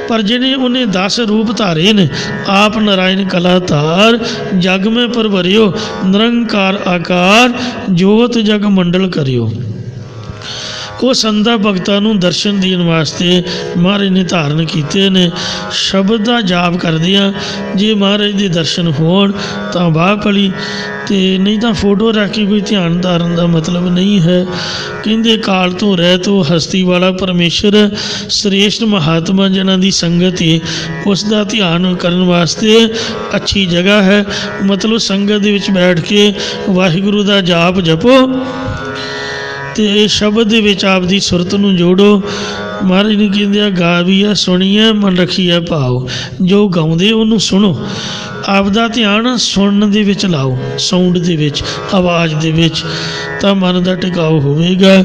ਪਰ ਜਿਹਨੇ ਉਹਨੇ 10 ਰੂਪ ਧਾਰੇ ਨੇ, ਆਪ ਨਾਰਾਇਣ ਕਲਾ ਧਾਰ, ਜਗ ਮੈਂ ਪਰਵਰਿਓ, ਨਿਰੰਕਾਰ ਆਕਾਰ, ਜੋਤ ਜਗ ਮੰਡਲ ਕਰਿਓ। ਉਹ ਸੰਤਾਂ ਭਗਤਾਂ ਨੂੰ ਦਰਸ਼ਨ ਦੇਣ ਵਾਸਤੇ ਮਹਾਰਾਜ ਨੇ ਧਾਰਨ ਕੀਤੇ ਨੇ। ਸ਼ਬਦ ਦਾ ਜਾਪ ਕਰਦੇ ਆ, ਜੇ ਮਹਾਰਾਜ ਦੇ ਦਰਸ਼ਨ ਹੋਣ ਤਾਂ ਵਾਹ ਭਲੀ, ਤੇ ਨਹੀਂ ਤਾਂ ਫੋਟੋ ਰੱਖ ਕੇ ਕੋਈ ਧਿਆਨ ਧਾਰਨ ਦਾ ਮਤਲਬ ਨਹੀਂ ਹੈ। ਕਹਿੰਦੇ ਕਾਲ ਤੋਂ ਰਹਿਤ ਤੋਂ ਹਸਤੀ ਵਾਲਾ ਪਰਮੇਸ਼ਰ ਸ੍ਰੇਸ਼ਟ ਮਹਾਤਮਾ ਜਿਹਨਾਂ ਦੀ ਸੰਗਤ ਹੈ, ਉਸ ਦਾ ਧਿਆਨ ਕਰਨ ਵਾਸਤੇ ਅੱਛੀ ਜਗ੍ਹਾ ਹੈ। ਮਤਲਬ ਸੰਗਤ ਦੇ ਵਿੱਚ ਬੈਠ ਕੇ ਵਾਹਿਗੁਰੂ ਦਾ ਜਾਪ ਜਪੋ ਅਤੇ ਸ਼ਬਦ ਦੇ ਵਿੱਚ ਆਪਦੀ ਸੁਰਤ ਨੂੰ ਜੋੜੋ। ਮਹਾਰਾਜ ਨੇ ਕਹਿੰਦੇ ਆ, ਗਾਵੀਆ ਸੁਣੀਏ ਮਨ ਰੱਖੀਏ ਭਾਵ। ਜੋ ਗਾਉਂਦੇ ਉਹਨੂੰ ਸੁਣੋ, ਆਪਦਾ ਧਿਆਨ ਸੁਣਨ ਦੇ ਵਿੱਚ ਲਾਓ, ਸਾਊਂਡ ਦੇ ਵਿੱਚ, ਆਵਾਜ਼ ਦੇ ਵਿੱਚ, ਤਾਂ ਮਨ ਦਾ ਟਿਕਾਓ ਹੋਵੇਗਾ।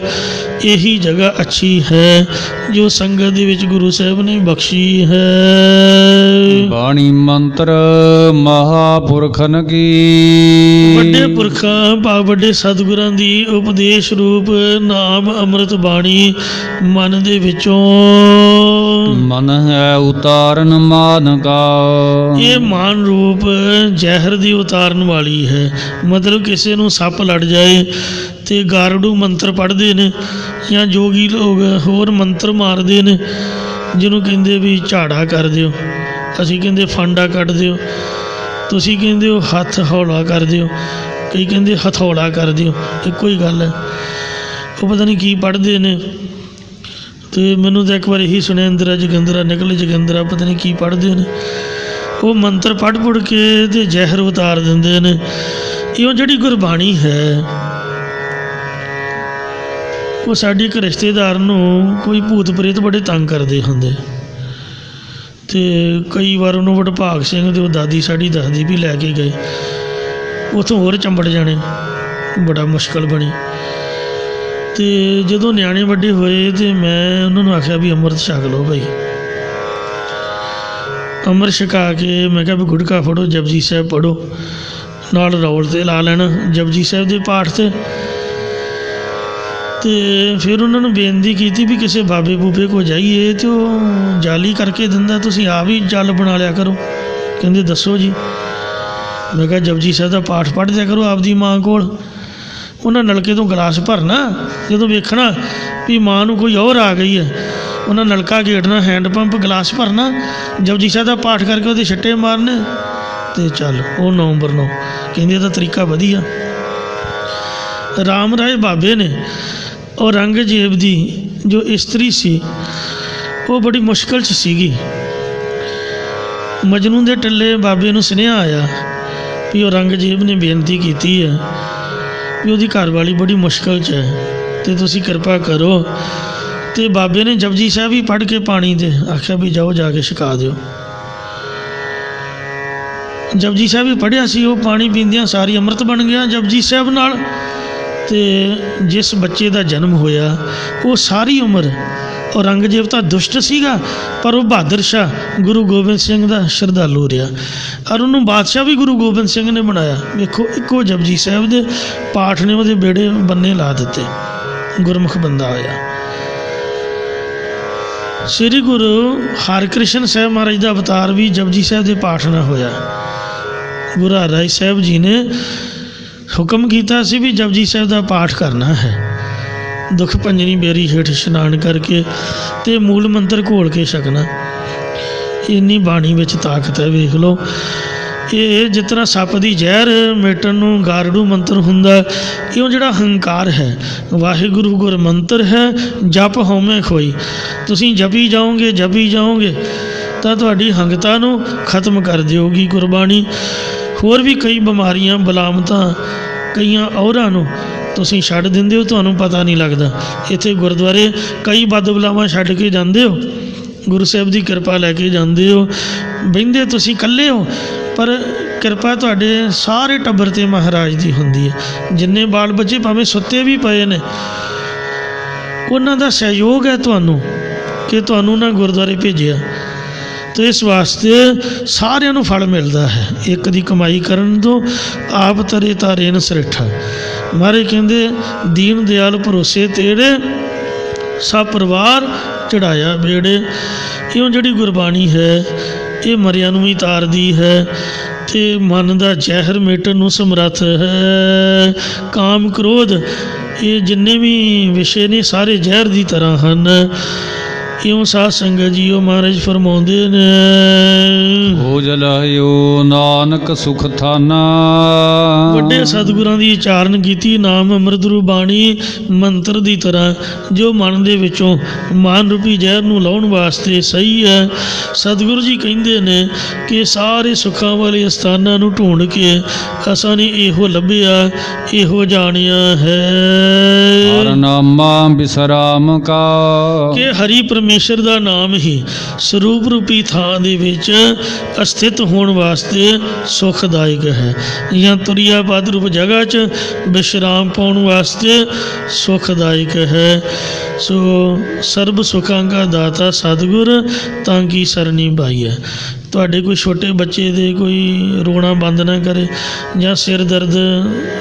ਇਹੀ ਜਗ੍ਹਾ ਅੱਛੀ ਹੈ ਜੋ ਸੰਗਤ ਦੇ ਵਿੱਚ ਗੁਰੂ ਸਾਹਿਬ ਨੇ ਬਖਸ਼ੀ ਹੈ। ਬਾਣੀ ਮੰਤਰ ਮਹਾਪੁਰਖਨ ਕੀ। ਵੱਡੇ ਪੁਰਖਾਂ ਭਾਵ ਵੱਡੇ ਸਤਿਗੁਰਾਂ ਦੀ ਉਪਦੇਸ਼ ਰੂਪ ਨਾਮ ਅੰਮ੍ਰਿਤ ਬਾਣੀ ਮਨ ਦੇ ਵਿੱਚੋਂ ਮਨ ਹੈ ਉਤਾਰਨ ਮਾਨ ਕਾ। ਇਹ ਮਾਨ ਰੂਪ ਜ਼ਹਿਰ ਦੀ ਉਤਾਰਨ ਵਾਲੀ ਹੈ। ਮਤਲਬ ਕਿਸੇ ਨੂੰ ਸੱਪ ਲੜ ਜਾਏ ਤੇ ਗਾਰੜੂ ਮੰਤਰ ਪੜ੍ਹਦੇ ਨੇ, ਜਾਂ ਜੋਗੀ ਲੋਕ ਹੋਰ ਮੰਤਰ ਮਾਰਦੇ ਨੇ, ਜਿਹਨੂੰ ਕਹਿੰਦੇ ਵੀ ਝਾੜਾ ਕਰ ਦਿਓ, ਅਸੀਂ ਕਹਿੰਦੇ ਫਾਂਡਾ ਕੱਢ ਦਿਓ, ਤੁਸੀਂ ਕਹਿੰਦੇ ਹੋ ਹੱਥ ਹੌਲਾ ਕਰ ਦਿਓ, ਕਈ ਕਹਿੰਦੇ ਹਥੌੜਾ ਕਰ ਦਿਓ, ਇੱਕੋ ਹੀ ਗੱਲ ਹੈ। ਉਹ ਪਤਾ ਨਹੀਂ ਕੀ ਪੜ੍ਹਦੇ ਨੇ। ਅਤੇ ਮੈਨੂੰ ਤਾਂ ਇੱਕ ਵਾਰ ਇਹੀ ਸੁਣਿਆ, ਇੰਦਰਾ ਜਗੰਦਰਾ ਨਿਕਲ ਜਗੰਦਰਾ, ਪਤਾ ਨਹੀਂ ਕੀ ਪੜ੍ਹਦੇ ਨੇ। ਉਹ ਮੰਤਰ ਪੜ੍ਹ ਕੇ ਅਤੇ ਜ਼ਹਿਰ ਉਤਾਰ ਦਿੰਦੇ ਨੇ। ਇਹ ਜਿਹੜੀ ਗੁਰਬਾਣੀ ਹੈ, ਉਹ ਸਾਡੇ ਇੱਕ ਰਿਸ਼ਤੇਦਾਰ ਨੂੰ ਕੋਈ ਭੂਤ ਪ੍ਰੇਤ ਬੜੇ ਤੰਗ ਕਰਦੇ ਹੁੰਦੇ, ਅਤੇ ਕਈ ਵਾਰ ਉਹਨੂੰ ਵਡਭਾਗ ਸਿੰਘ ਅਤੇ ਉਹ ਦਾਦੀ ਸਾਡੀ ਦੱਸਦੀ ਵੀ ਲੈ ਕੇ ਗਏ, ਉੱਥੋਂ ਹੋਰ ਚੰਬੜ ਜਾਣੇ, ਬੜਾ ਮੁਸ਼ਕਿਲ ਬਣੀ। ਅਤੇ ਜਦੋਂ ਨਿਆਣੇ ਵੱਡੇ ਹੋਏ ਅਤੇ ਮੈਂ ਉਹਨਾਂ ਨੂੰ ਆਖਿਆ ਵੀ ਅੰਮ੍ਰਿਤ ਛਕ ਲਓ ਭਾਈ। ਅੰਮ੍ਰਿਤ ਛਕਾ ਕੇ ਮੈਂ ਕਿਹਾ ਵੀ ਗੁਟਕਾ ਫੜੋ, ਜਪਜੀ ਸਾਹਿਬ ਪੜ੍ਹੋ, ਨਾਲ ਰੌਲ 'ਤੇ ਲਾ ਲੈਣਾ ਜਪਜੀ ਸਾਹਿਬ ਦੇ ਪਾਠ 'ਤੇ। ਅਤੇ ਫਿਰ ਉਹਨਾਂ ਨੂੰ ਬੇਨਤੀ ਕੀਤੀ ਵੀ ਕਿਸੇ ਬਾਬੇ ਬੂਬੇ ਕੋਲ ਜਾਈਏ ਅਤੇ ਉਹ ਜਾਲੀ ਕਰਕੇ ਦਿੰਦਾ, ਤੁਸੀਂ ਆਪ ਹੀ ਜਲ ਬਣਾ ਲਿਆ ਕਰੋ। ਕਹਿੰਦੇ ਦੱਸੋ ਜੀ। ਮੈਂ ਕਿਹਾ ਜਪਜੀ ਸਾਹਿਬ ਦਾ ਪਾਠ ਪੜ੍ਹ ਦਿਆ ਕਰੋ ਆਪਦੀ ਮਾਂ ਕੋਲ। ਉਹਨਾਂ ਨਲਕੇ ਤੋਂ ਗਲਾਸ ਭਰਨਾ, ਜਦੋਂ ਵੇਖਣਾ ਵੀ ਮਾਂ ਨੂੰ ਕੋਈ ਹੋਰ ਆ ਗਈ ਹੈ, ਉਹਨਾਂ ਨਲਕਾ ਗੇੜਨਾ, ਹੈਂਡ ਪੰਪ, ਗਲਾਸ ਭਰਨਾ, ਜਪਜੀ ਸਾਹਿਬ ਦਾ ਪਾਠ ਕਰਕੇ ਉਹਦੇ ਛੱਟੇ ਮਾਰਨੇ, ਅਤੇ ਚੱਲ ਉਹ ਨੰਬਰ 9। ਕਹਿੰਦੇ ਇਹਦਾ ਤਰੀਕਾ ਵਧੀਆ। ਰਾਮ ਰਾਏ ਬਾਬੇ ਨੇ ਔਰੰਗਜ਼ੇਬ ਦੀ ਜੋ ਇਸਤਰੀ ਸੀ, ਉਹ ਬੜੀ ਮੁਸ਼ਕਿਲ 'ਚ ਸੀਗੀ। ਮਜਨੂੰ ਦੇ ਟੱਲੇ ਬਾਬੇ ਨੂੰ ਸੁਨੇਹਾ ਆਇਆ ਵੀ ਔਰੰਗਜ਼ੇਬ ਨੇ ਬੇਨਤੀ ਕੀਤੀ ਹੈ ਵੀ ਉਹਦੀ ਘਰਵਾਲੀ ਬੜੀ ਮੁਸ਼ਕਿਲ 'ਚ ਹੈ ਅਤੇ ਤੁਸੀਂ ਕਿਰਪਾ ਕਰੋ। ਅਤੇ ਬਾਬੇ ਨੇ ਜਪਜੀ ਸਾਹਿਬ ਵੀ ਪੜ੍ਹ ਕੇ ਪਾਣੀ 'ਤੇ ਆਖਿਆ ਵੀ ਜਾਓ ਜਾ ਕੇ ਛਕਾ ਦਿਓ। ਜਪਜੀ ਸਾਹਿਬ ਵੀ ਪੜ੍ਹਿਆ ਸੀ, ਉਹ ਪਾਣੀ ਪੀਂਦਿਆਂ ਸਾਰੀ ਅੰਮ੍ਰਿਤ ਬਣ ਗਿਆ ਜਪਜੀ ਸਾਹਿਬ ਨਾਲ। ਅਤੇ ਜਿਸ ਬੱਚੇ ਦਾ ਜਨਮ ਹੋਇਆ, ਉਹ ਸਾਰੀ ਉਮਰ, ਔਰੰਗਜ਼ੇਬ ਤਾਂ ਦੁਸ਼ਟ ਸੀਗਾ ਪਰ ਉਹ ਬਹਾਦਰ ਸ਼ਾਹ ਗੁਰੂ ਗੋਬਿੰਦ ਸਿੰਘ ਦਾ ਸ਼ਰਧਾਲੂ ਰਿਹਾ, ਔਰ ਉਹਨੂੰ ਬਾਦਸ਼ਾਹ ਵੀ ਗੁਰੂ ਗੋਬਿੰਦ ਸਿੰਘ ਨੇ ਬਣਾਇਆ। ਵੇਖੋ ਇੱਕੋ ਜਪਜੀ ਸਾਹਿਬ ਦੇ ਪਾਠ ਨੇ ਉਹਦੇ ਬੇੜੇ ਬੰਨੇ ਲਾ ਦਿੱਤੇ, ਗੁਰਮੁਖ ਬੰਦਾ ਹੋਇਆ। ਸ੍ਰੀ ਗੁਰੂ ਹਰਿਕ੍ਰਿਸ਼ਨ ਸਾਹਿਬ ਮਹਾਰਾਜ ਦਾ ਅਵਤਾਰ ਵੀ ਜਪਜੀ ਸਾਹਿਬ ਦੇ ਪਾਠ ਨਾਲ ਹੋਇਆ। ਗੁਰੂ ਹਰਿਰਾਏ ਸਾਹਿਬ ਜੀ ਨੇ ਹੁਕਮ ਕੀਤਾ ਸੀ ਵੀ ਜਪਜੀ ਸਾਹਿਬ ਦਾ ਪਾਠ ਕਰਨਾ ਹੈ, ਦੁੱਖ ਭੰਜਨੀ ਬੇਰੀ ਹੇਠ ਇਸ਼ਨਾਨ ਕਰਕੇ, ਅਤੇ ਮੂਲ ਮੰਤਰ ਘੋਲ ਕੇ ਛਕਣਾ। ਇੰਨੀ ਬਾਣੀ ਵਿੱਚ ਤਾਕਤ ਹੈ, ਵੇਖ ਲਓ। ਇਹ ਜਿਸ ਤਰ੍ਹਾਂ ਸੱਪ ਦੀ ਜ਼ਹਿਰ ਮੇਟਣ ਨੂੰ ਗਾਰੜੂ ਮੰਤਰ ਹੁੰਦਾ, ਇਉਂ ਜਿਹੜਾ ਹੰਕਾਰ ਹੈ, ਵਾਹਿਗੁਰੂ ਗੁਰ ਮੰਤਰ ਹੈ, ਜਪ ਹਉਮੈ ਖੋਈ। ਤੁਸੀਂ ਜਪੀ ਜਾਓਗੇ ਤਾਂ ਤੁਹਾਡੀ ਹੰਗਤਾ ਨੂੰ ਖਤਮ ਕਰ ਦਿਓਗੀ ਗੁਰਬਾਣੀ। ਹੋਰ ਵੀ ਕਈ ਬਿਮਾਰੀਆਂ, ਬਲਾਮਤਾਂ, ਕਈਆਂ ਔਰਾਂ ਨੂੰ ਤੁਸੀਂ ਛੱਡ ਦਿੰਦੇ ਹੋ, ਤੁਹਾਨੂੰ ਪਤਾ ਨਹੀਂ ਲੱਗਦਾ। ਇੱਥੇ ਗੁਰਦੁਆਰੇ ਕਈ ਬਦਬਲਾਵਾਂ ਛੱਡ ਕੇ ਜਾਂਦੇ ਹੋ, ਗੁਰੂ ਸਾਹਿਬ ਦੀ ਕਿਰਪਾ ਲੈ ਕੇ ਜਾਂਦੇ ਹੋ, ਬਹਿੰਦੇ ਤੁਸੀਂ ਇਕੱਲੇ ਹੋ, ਪਰ ਕਿਰਪਾ ਤੁਹਾਡੇ ਸਾਰੇ ਟੱਬਰ 'ਤੇ ਮਹਾਰਾਜ ਦੀ ਹੁੰਦੀ ਹੈ। ਜਿੰਨੇ ਬਾਲ ਬੱਚੇ ਭਾਵੇਂ ਸੁੱਤੇ ਵੀ ਪਏ ਨੇ, ਉਹਨਾਂ ਦਾ ਸਹਿਯੋਗ ਹੈ ਤੁਹਾਨੂੰ ਕਿ ਤੁਹਾਨੂੰ ਨਾ ਗੁਰਦੁਆਰੇ ਭੇਜਿਆ। ਅਤੇ ਇਸ ਵਾਸਤੇ ਸਾਰਿਆਂ ਨੂੰ ਫਲ ਮਿਲਦਾ ਹੈ। ਇੱਕ ਦੀ ਕਮਾਈ ਕਰਨ ਤੋਂ ਆਪ ਤਰੇ ਤਾਰੇਨ ਸਰਿੱਠਾ। ਮਹਾਰਾਜ ਕਹਿੰਦੇ ਦੀਨ ਦਿਆਲ ਭਰੋਸੇ ਤੇੜੇ, ਸਭ ਪਰਿਵਾਰ ਚੜਾਇਆ ਬੇੜੇ। ਇਉਂ ਜਿਹੜੀ ਗੁਰਬਾਣੀ ਹੈ, ਇਹ ਮਰਿਆਂ ਨੂੰ ਵੀ ਤਾਰਦੀ ਹੈ ਅਤੇ ਮਨ ਦਾ ਜ਼ਹਿਰ ਮੇਟਣ ਨੂੰ ਸਮਰੱਥ ਹੈ। ਕਾਮ ਕ੍ਰੋਧ ਇਹ ਜਿੰਨੇ ਵੀ ਵਿਸ਼ੇ ਨੇ ਸਾਰੇ ਜ਼ਹਿਰ ਦੀ ਤਰ੍ਹਾਂ ਹਨ। ਇਉਂ ਸਾਧ ਸੰਗਤ ਜੀਓ ਮਹਾਰਾਜ ਫਰਮਾਉਂਦੇ ਨੇ, ਹੋ ਜਲਹਿਓ ਨਾਨਕ ਸੁਖ ਥਾਨਾ। ਵੱਡੇ ਸਤਿਗੁਰਾਂ ਦੀ ਉਚਾਰਨ ਕੀਤੀ ਨਾਮ ਅੰਮ੍ਰਿਤ ਰੂਪ ਬਾਣੀ ਮੰਤਰ ਦੀ ਤਰ੍ਹਾਂ, ਜੋ ਮਨ ਦੇ ਵਿੱਚੋਂ ਮਾਨ ਰੂਪੀ ਜ਼ਹਿਰ ਨੂੰ ਲਾਉਣ ਵਾਸਤੇ ਸਹੀ ਹੈ। ਸਤਿਗੁਰੂ ਜੀ ਕਹਿੰਦੇ ਨੇ ਕਿ ਸਾਰੇ ਸੁੱਖਾਂ ਵਾਲੇ ਸਥਾਨਾਂ ਨੂੰ ਢੂੰਡ ਕੇ ਅਸਾਂ ਨੇ ਇਹੋ ਲੱਭਿਆ, ਇਹੋ ਜਾਣਿਆ ਹੈ ਹਰ ਨਾਮਾ ਬਿਸਰਾਮ ਕਾ। ਕਿ ਹਰੀ ਪਰਮੇਸ਼ਰ ਦਾ ਨਾਮ ਹੀ ਸਰੂਪ ਰੂਪੀ ਥਾਂ ਦੇ ਵਿੱਚ ਅਸਥਿਤ ਹੋਣ ਵਾਸਤੇ ਸੁਖਦਾਇਕ ਹੈ, ਜਾਂ ਤੁਰਿਆ ਪਦ ਰੂਪ ਜਗ੍ਹਾ 'ਚ ਵਿਸ਼ਰਾਮ ਪਾਉਣ ਵਾਸਤੇ ਸੁਖਦਾਇਕ ਹੈ। ਸੋ ਸਰਬ ਸੁੱਖਾਂ ਦਾ ਦਾਤਾ ਸਤਿਗੁਰ ਤਾਂ ਕੀ ਸਰਨੀ ਬਾਈ ਹੈ। ਤੁਹਾਡੇ ਕੋਈ ਛੋਟੇ ਬੱਚੇ ਦੇ ਕੋਈ ਰੋਣਾ ਬੰਦ ਨਾ ਕਰੇ, ਜਾਂ ਸਿਰ ਦਰਦ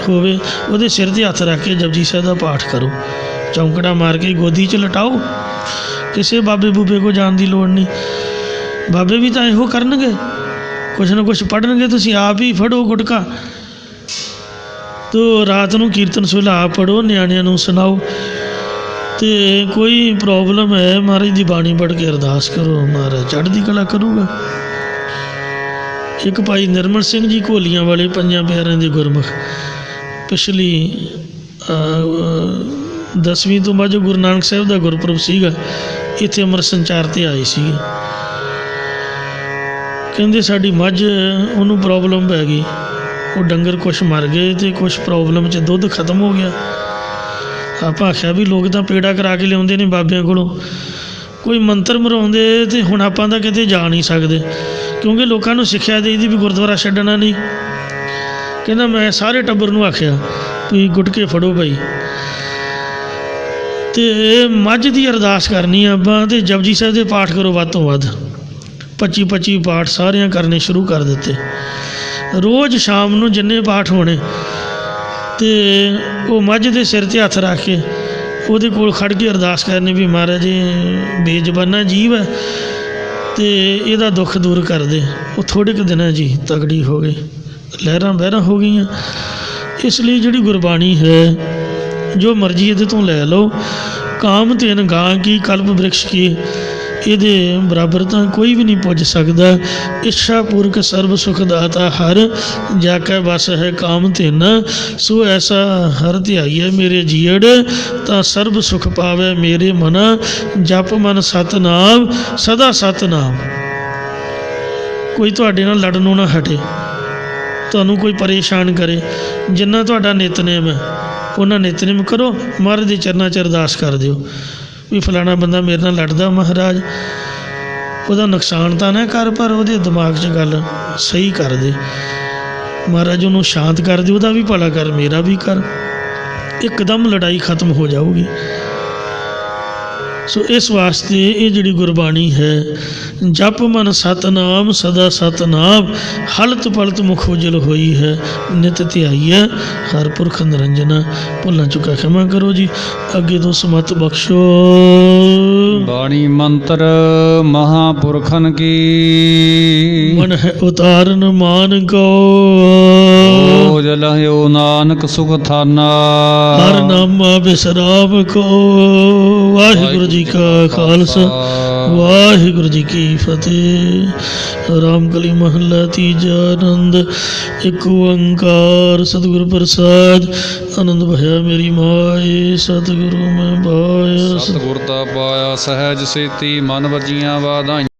ਹੋਵੇ, ਉਹਦੇ ਸਿਰ 'ਤੇ ਹੱਥ ਰੱਖ ਕੇ ਜਪਜੀ ਸਾਹਿਬ ਦਾ ਪਾਠ ਕਰੋ, ਚੌਂਕੜਾ ਮਾਰ ਕੇ ਗੋਦੀ 'ਚ ਲਟਾਓ। ਕਿਸੇ ਬਾਬੇ ਬੂਬੇ ਕੋ ਜਾਣ ਦੀ ਲੋੜ ਨਹੀਂ। ਬਾਬੇ ਵੀ ਤਾਂ ਇਹੋ ਕਰਨਗੇ, ਕੁਛ ਨਾ ਕੁਛ ਪੜ੍ਹਨਗੇ, ਤੁਸੀਂ ਆਪ ਹੀ ਫੜੋ ਗੁਟਕਾ ਤੋ ਰਾਤ ਨੂੰ ਕੀਰਤਨ ਸਵੇਲਾ ਆਪ ਪੜ੍ਹੋ, ਨਿਆਣਿਆਂ ਨੂੰ ਸੁਣਾਓ। ਅਤੇ ਕੋਈ ਪ੍ਰੋਬਲਮ ਹੈ, ਮਹਾਰਾਜ ਦੀ ਬਾਣੀ ਪੜ੍ਹ ਕੇ ਅਰਦਾਸ ਕਰੋ, ਮਹਾਰਾਜ ਚੜ੍ਹਦੀ ਕਲਾ ਕਰੂਗਾ। ਇੱਕ ਭਾਈ ਨਿਰਮਲ ਸਿੰਘ ਜੀ ਘੋਲੀਆਂ ਵਾਲੇ ਪੰਜਾਂ ਪਿਆਰਿਆਂ ਦੇ ਗੁਰਮੁਖ, ਪਿਛਲੀ 10ਵੀਂ ਤੋਂ ਬਾਅਦ ਜੋ ਗੁਰੂ ਨਾਨਕ ਸਾਹਿਬ ਦਾ ਗੁਰਪੁਰਬ ਸੀਗਾ, ਇੱਥੇ ਅੰਮ੍ਰਿਤ ਸੰਚਾਰ 'ਤੇ ਆਏ ਸੀਗੇ। ਕਹਿੰਦੇ ਸਾਡੀ ਮੱਝ ਉਹਨੂੰ ਪ੍ਰੋਬਲਮ ਪੈ ਗਈ, ਉਹ ਡੰਗਰ ਕੁਛ ਮਰ ਗਏ ਅਤੇ ਕੁਛ ਪ੍ਰੋਬਲਮ 'ਚ ਦੁੱਧ ਖਤਮ ਹੋ ਗਿਆ। ਆਪਾਂ ਆਖਿਆ ਵੀ ਲੋਕ ਤਾਂ ਪੇੜਾ ਕਰਾ ਕੇ ਲਿਆਉਂਦੇ ਨੇ ਬਾਬਿਆਂ ਕੋਲੋਂ, ਕੋਈ ਮੰਤਰ ਮਰਾਉਂਦੇ, ਅਤੇ ਹੁਣ ਆਪਾਂ ਤਾਂ ਕਿਤੇ ਜਾ ਨਹੀਂ ਸਕਦੇ, ਕਿਉਂਕਿ ਲੋਕਾਂ ਨੂੰ ਸਿੱਖਿਆ ਦੇਈਦੀ ਵੀ ਗੁਰਦੁਆਰਾ ਛੱਡਣਾ ਨਹੀਂ। ਕਹਿੰਦਾ ਮੈਂ ਸਾਰੇ ਟੱਬਰ ਨੂੰ ਆਖਿਆ ਵੀ ਗੁਟਕੇ ਫੜੋ ਭਾਈ, ਅਤੇ ਮੱਝ ਦੀ ਅਰਦਾਸ ਕਰਨੀ ਆਪਾਂ, ਅਤੇ ਜਪਜੀ ਸਾਹਿਬ ਦੇ ਪਾਠ ਕਰੋ ਵੱਧ ਤੋਂ ਵੱਧ। 25 ਪਾਠ ਸਾਰਿਆਂ ਕਰਨੇ ਸ਼ੁਰੂ ਕਰ ਦਿੱਤੇ। ਰੋਜ਼ ਸ਼ਾਮ ਨੂੰ ਜਿੰਨੇ ਪਾਠ ਹੋਣੇ, ਅਤੇ ਉਹ ਮੱਝ ਦੇ ਸਿਰ 'ਤੇ ਹੱਥ ਰੱਖ ਕੇ ਉਹਦੇ ਕੋਲ ਖੜ ਕੇ ਅਰਦਾਸ ਕਰਨੀ ਵੀ ਮਹਾਰਾਜ ਇਹ ਬੇਜ਼ਬਾਨਾ ਜੀਵ ਹੈ ਅਤੇ ਇਹਦਾ ਦੁੱਖ ਦੂਰ ਕਰ ਦੇ। ਉਹ ਥੋੜ੍ਹੇ ਕੁ ਦਿਨਾਂ ਜੀ ਤਗੜੀ ਹੋ ਗਈ, ਲਹਿਰਾਂ ਬਹਿਰਾਂ ਹੋ ਗਈਆਂ। ਇਸ ਲਈ ਜਿਹੜੀ ਗੁਰਬਾਣੀ ਹੈ, ਜੋ ਮਰਜ਼ੀ ਇਹਦੇ ਤੋਂ ਲੈ ਲਓ, ਕਾਮ ਤੇਨ ਗਾਂ ਕੀ ਕਲਪ ਬ੍ਰਿਕਸ਼ ਕੀ, ਇਹਦੇ ਬਰਾਬਰ ਤਾਂ ਕੋਈ ਵੀ ਨਹੀਂ ਪੁੱਜ ਸਕਦਾ। ਇੱਛਾ ਪੂਰਕ ਸਰਬ ਸੁਖ ਦਾਤਾ ਹਰ, ਜਾ ਕੈ ਬਸ ਹੈ ਕਾਮ ਤੇਨ, ਸੋ ਐਸਾ ਹਰ ਧਿਆਈਐ ਮੇਰੇ ਜੀਅੜ, ਤਾਂ ਸਰਬ ਸੁਖ ਪਾਵੈ ਮੇਰੇ ਮਨ, ਜਪ ਮਨ ਸਤਨਾਮ ਸਦਾ ਸਤਨਾਮ। ਕੋਈ ਤੁਹਾਡੇ ਨਾਲ ਲੜਨੋਂ ਨਾ ਹਟੇ, ਤੁਹਾਨੂੰ ਕੋਈ ਪਰੇਸ਼ਾਨ ਕਰੇ, ਜਿੰਨਾ ਤੁਹਾਡਾ ਨਿਤਨੇਮ ਹੈ ਉਹਨਾਂ ਨਿਤਨੇਮ ਕਰੋ, ਮਹਾਰਾਜ ਦੇ ਚਰਨਾਂ 'ਚ ਅਰਦਾਸ ਕਰ ਦਿਓ ਵੀ ਫਲਾਣਾ ਬੰਦਾ ਮੇਰੇ ਨਾਲ ਲੜਦਾ, ਮਹਾਰਾਜ ਉਹਦਾ ਨੁਕਸਾਨ ਤਾਂ ਨਾ ਕਰ, ਪਰ ਉਹਦੇ ਦਿਮਾਗ 'ਚ ਗੱਲ ਸਹੀ ਕਰ ਦੇ, ਮਹਾਰਾਜ ਉਹਨੂੰ ਸ਼ਾਂਤ ਕਰ ਦੇ, ਉਹਦਾ ਵੀ ਭਲਾ ਕਰ, ਮੇਰਾ ਵੀ ਕਰ, ਇੱਕਦਮ ਲੜਾਈ ਖਤਮ ਹੋ ਜਾਊਗੀ। ਸੋ ਇਸ ਵਾਸਤੇ ਇਹ ਜਿਹੜੀ ਗੁਰਬਾਣੀ ਹੈ, ਜਪ ਮਨ ਸਤਨਾਮ ਸਦਾ ਸਤਨਾਮ, ਹਲਤ ਪਲਤ ਮੁਖ ਉਜਲ ਹੋਈ ਹੈ, ਨਿਤ ਧਿਆਈਐ ਹਰ ਪੁਰਖ ਨਿਰੰਜਨ। ਭੁੱਲਾਂ ਚੁੱਕਾ ਖਿਮਾ ਕਰੋ ਜੀ, ਅੱਗੇ ਤੋਂ ਸਮਤ ਬਖਸ਼ੋ। ਬਾਣੀ ਮੰਤਰ ਮਹਾਪੁਰਖਨ ਕੀ, ਮਨ ਹੈ ਉਤਾਰਨ ਮਾਨ ਕੋ, ਹੋ ਜਲਹਿਓ ਨਾਨਕ ਸੁਖ ਥਾਨਾ। ਹਰ ਨਾਮਾ ਬਿਸਰਾਮ ਕੋ। ਵਾਹਿਗੁਰੂ ਜੀ ਕਾ ਖਾਲਸਾ, ਵਾਹਿਗੁਰੂ ਜੀ ਕੀ ਫਤਿਹ। ਰਾਮਕਲੀ ਮਹੱਲਾ ਤੀਜਾ। ਆਨੰਦ ਇੱਕ ਓੰਕਾਰ ਸਤਿਗੁਰ ਪ੍ਰਸਾਦ। ਆਨੰਦ ਭਇਆ ਮੇਰੀ ਮਾਏ, ਸਤਿਗੁਰੂ ਮੈਂ ਪਾਇਆ। ਸਤਿਗੁਰ ਤਾਂ ਪਾਇਆ ਸਹਿਜ ਸੇਤੀ, ਮਨ ਵਜੀਆਂ ਵਾਧਾਈਆਂ।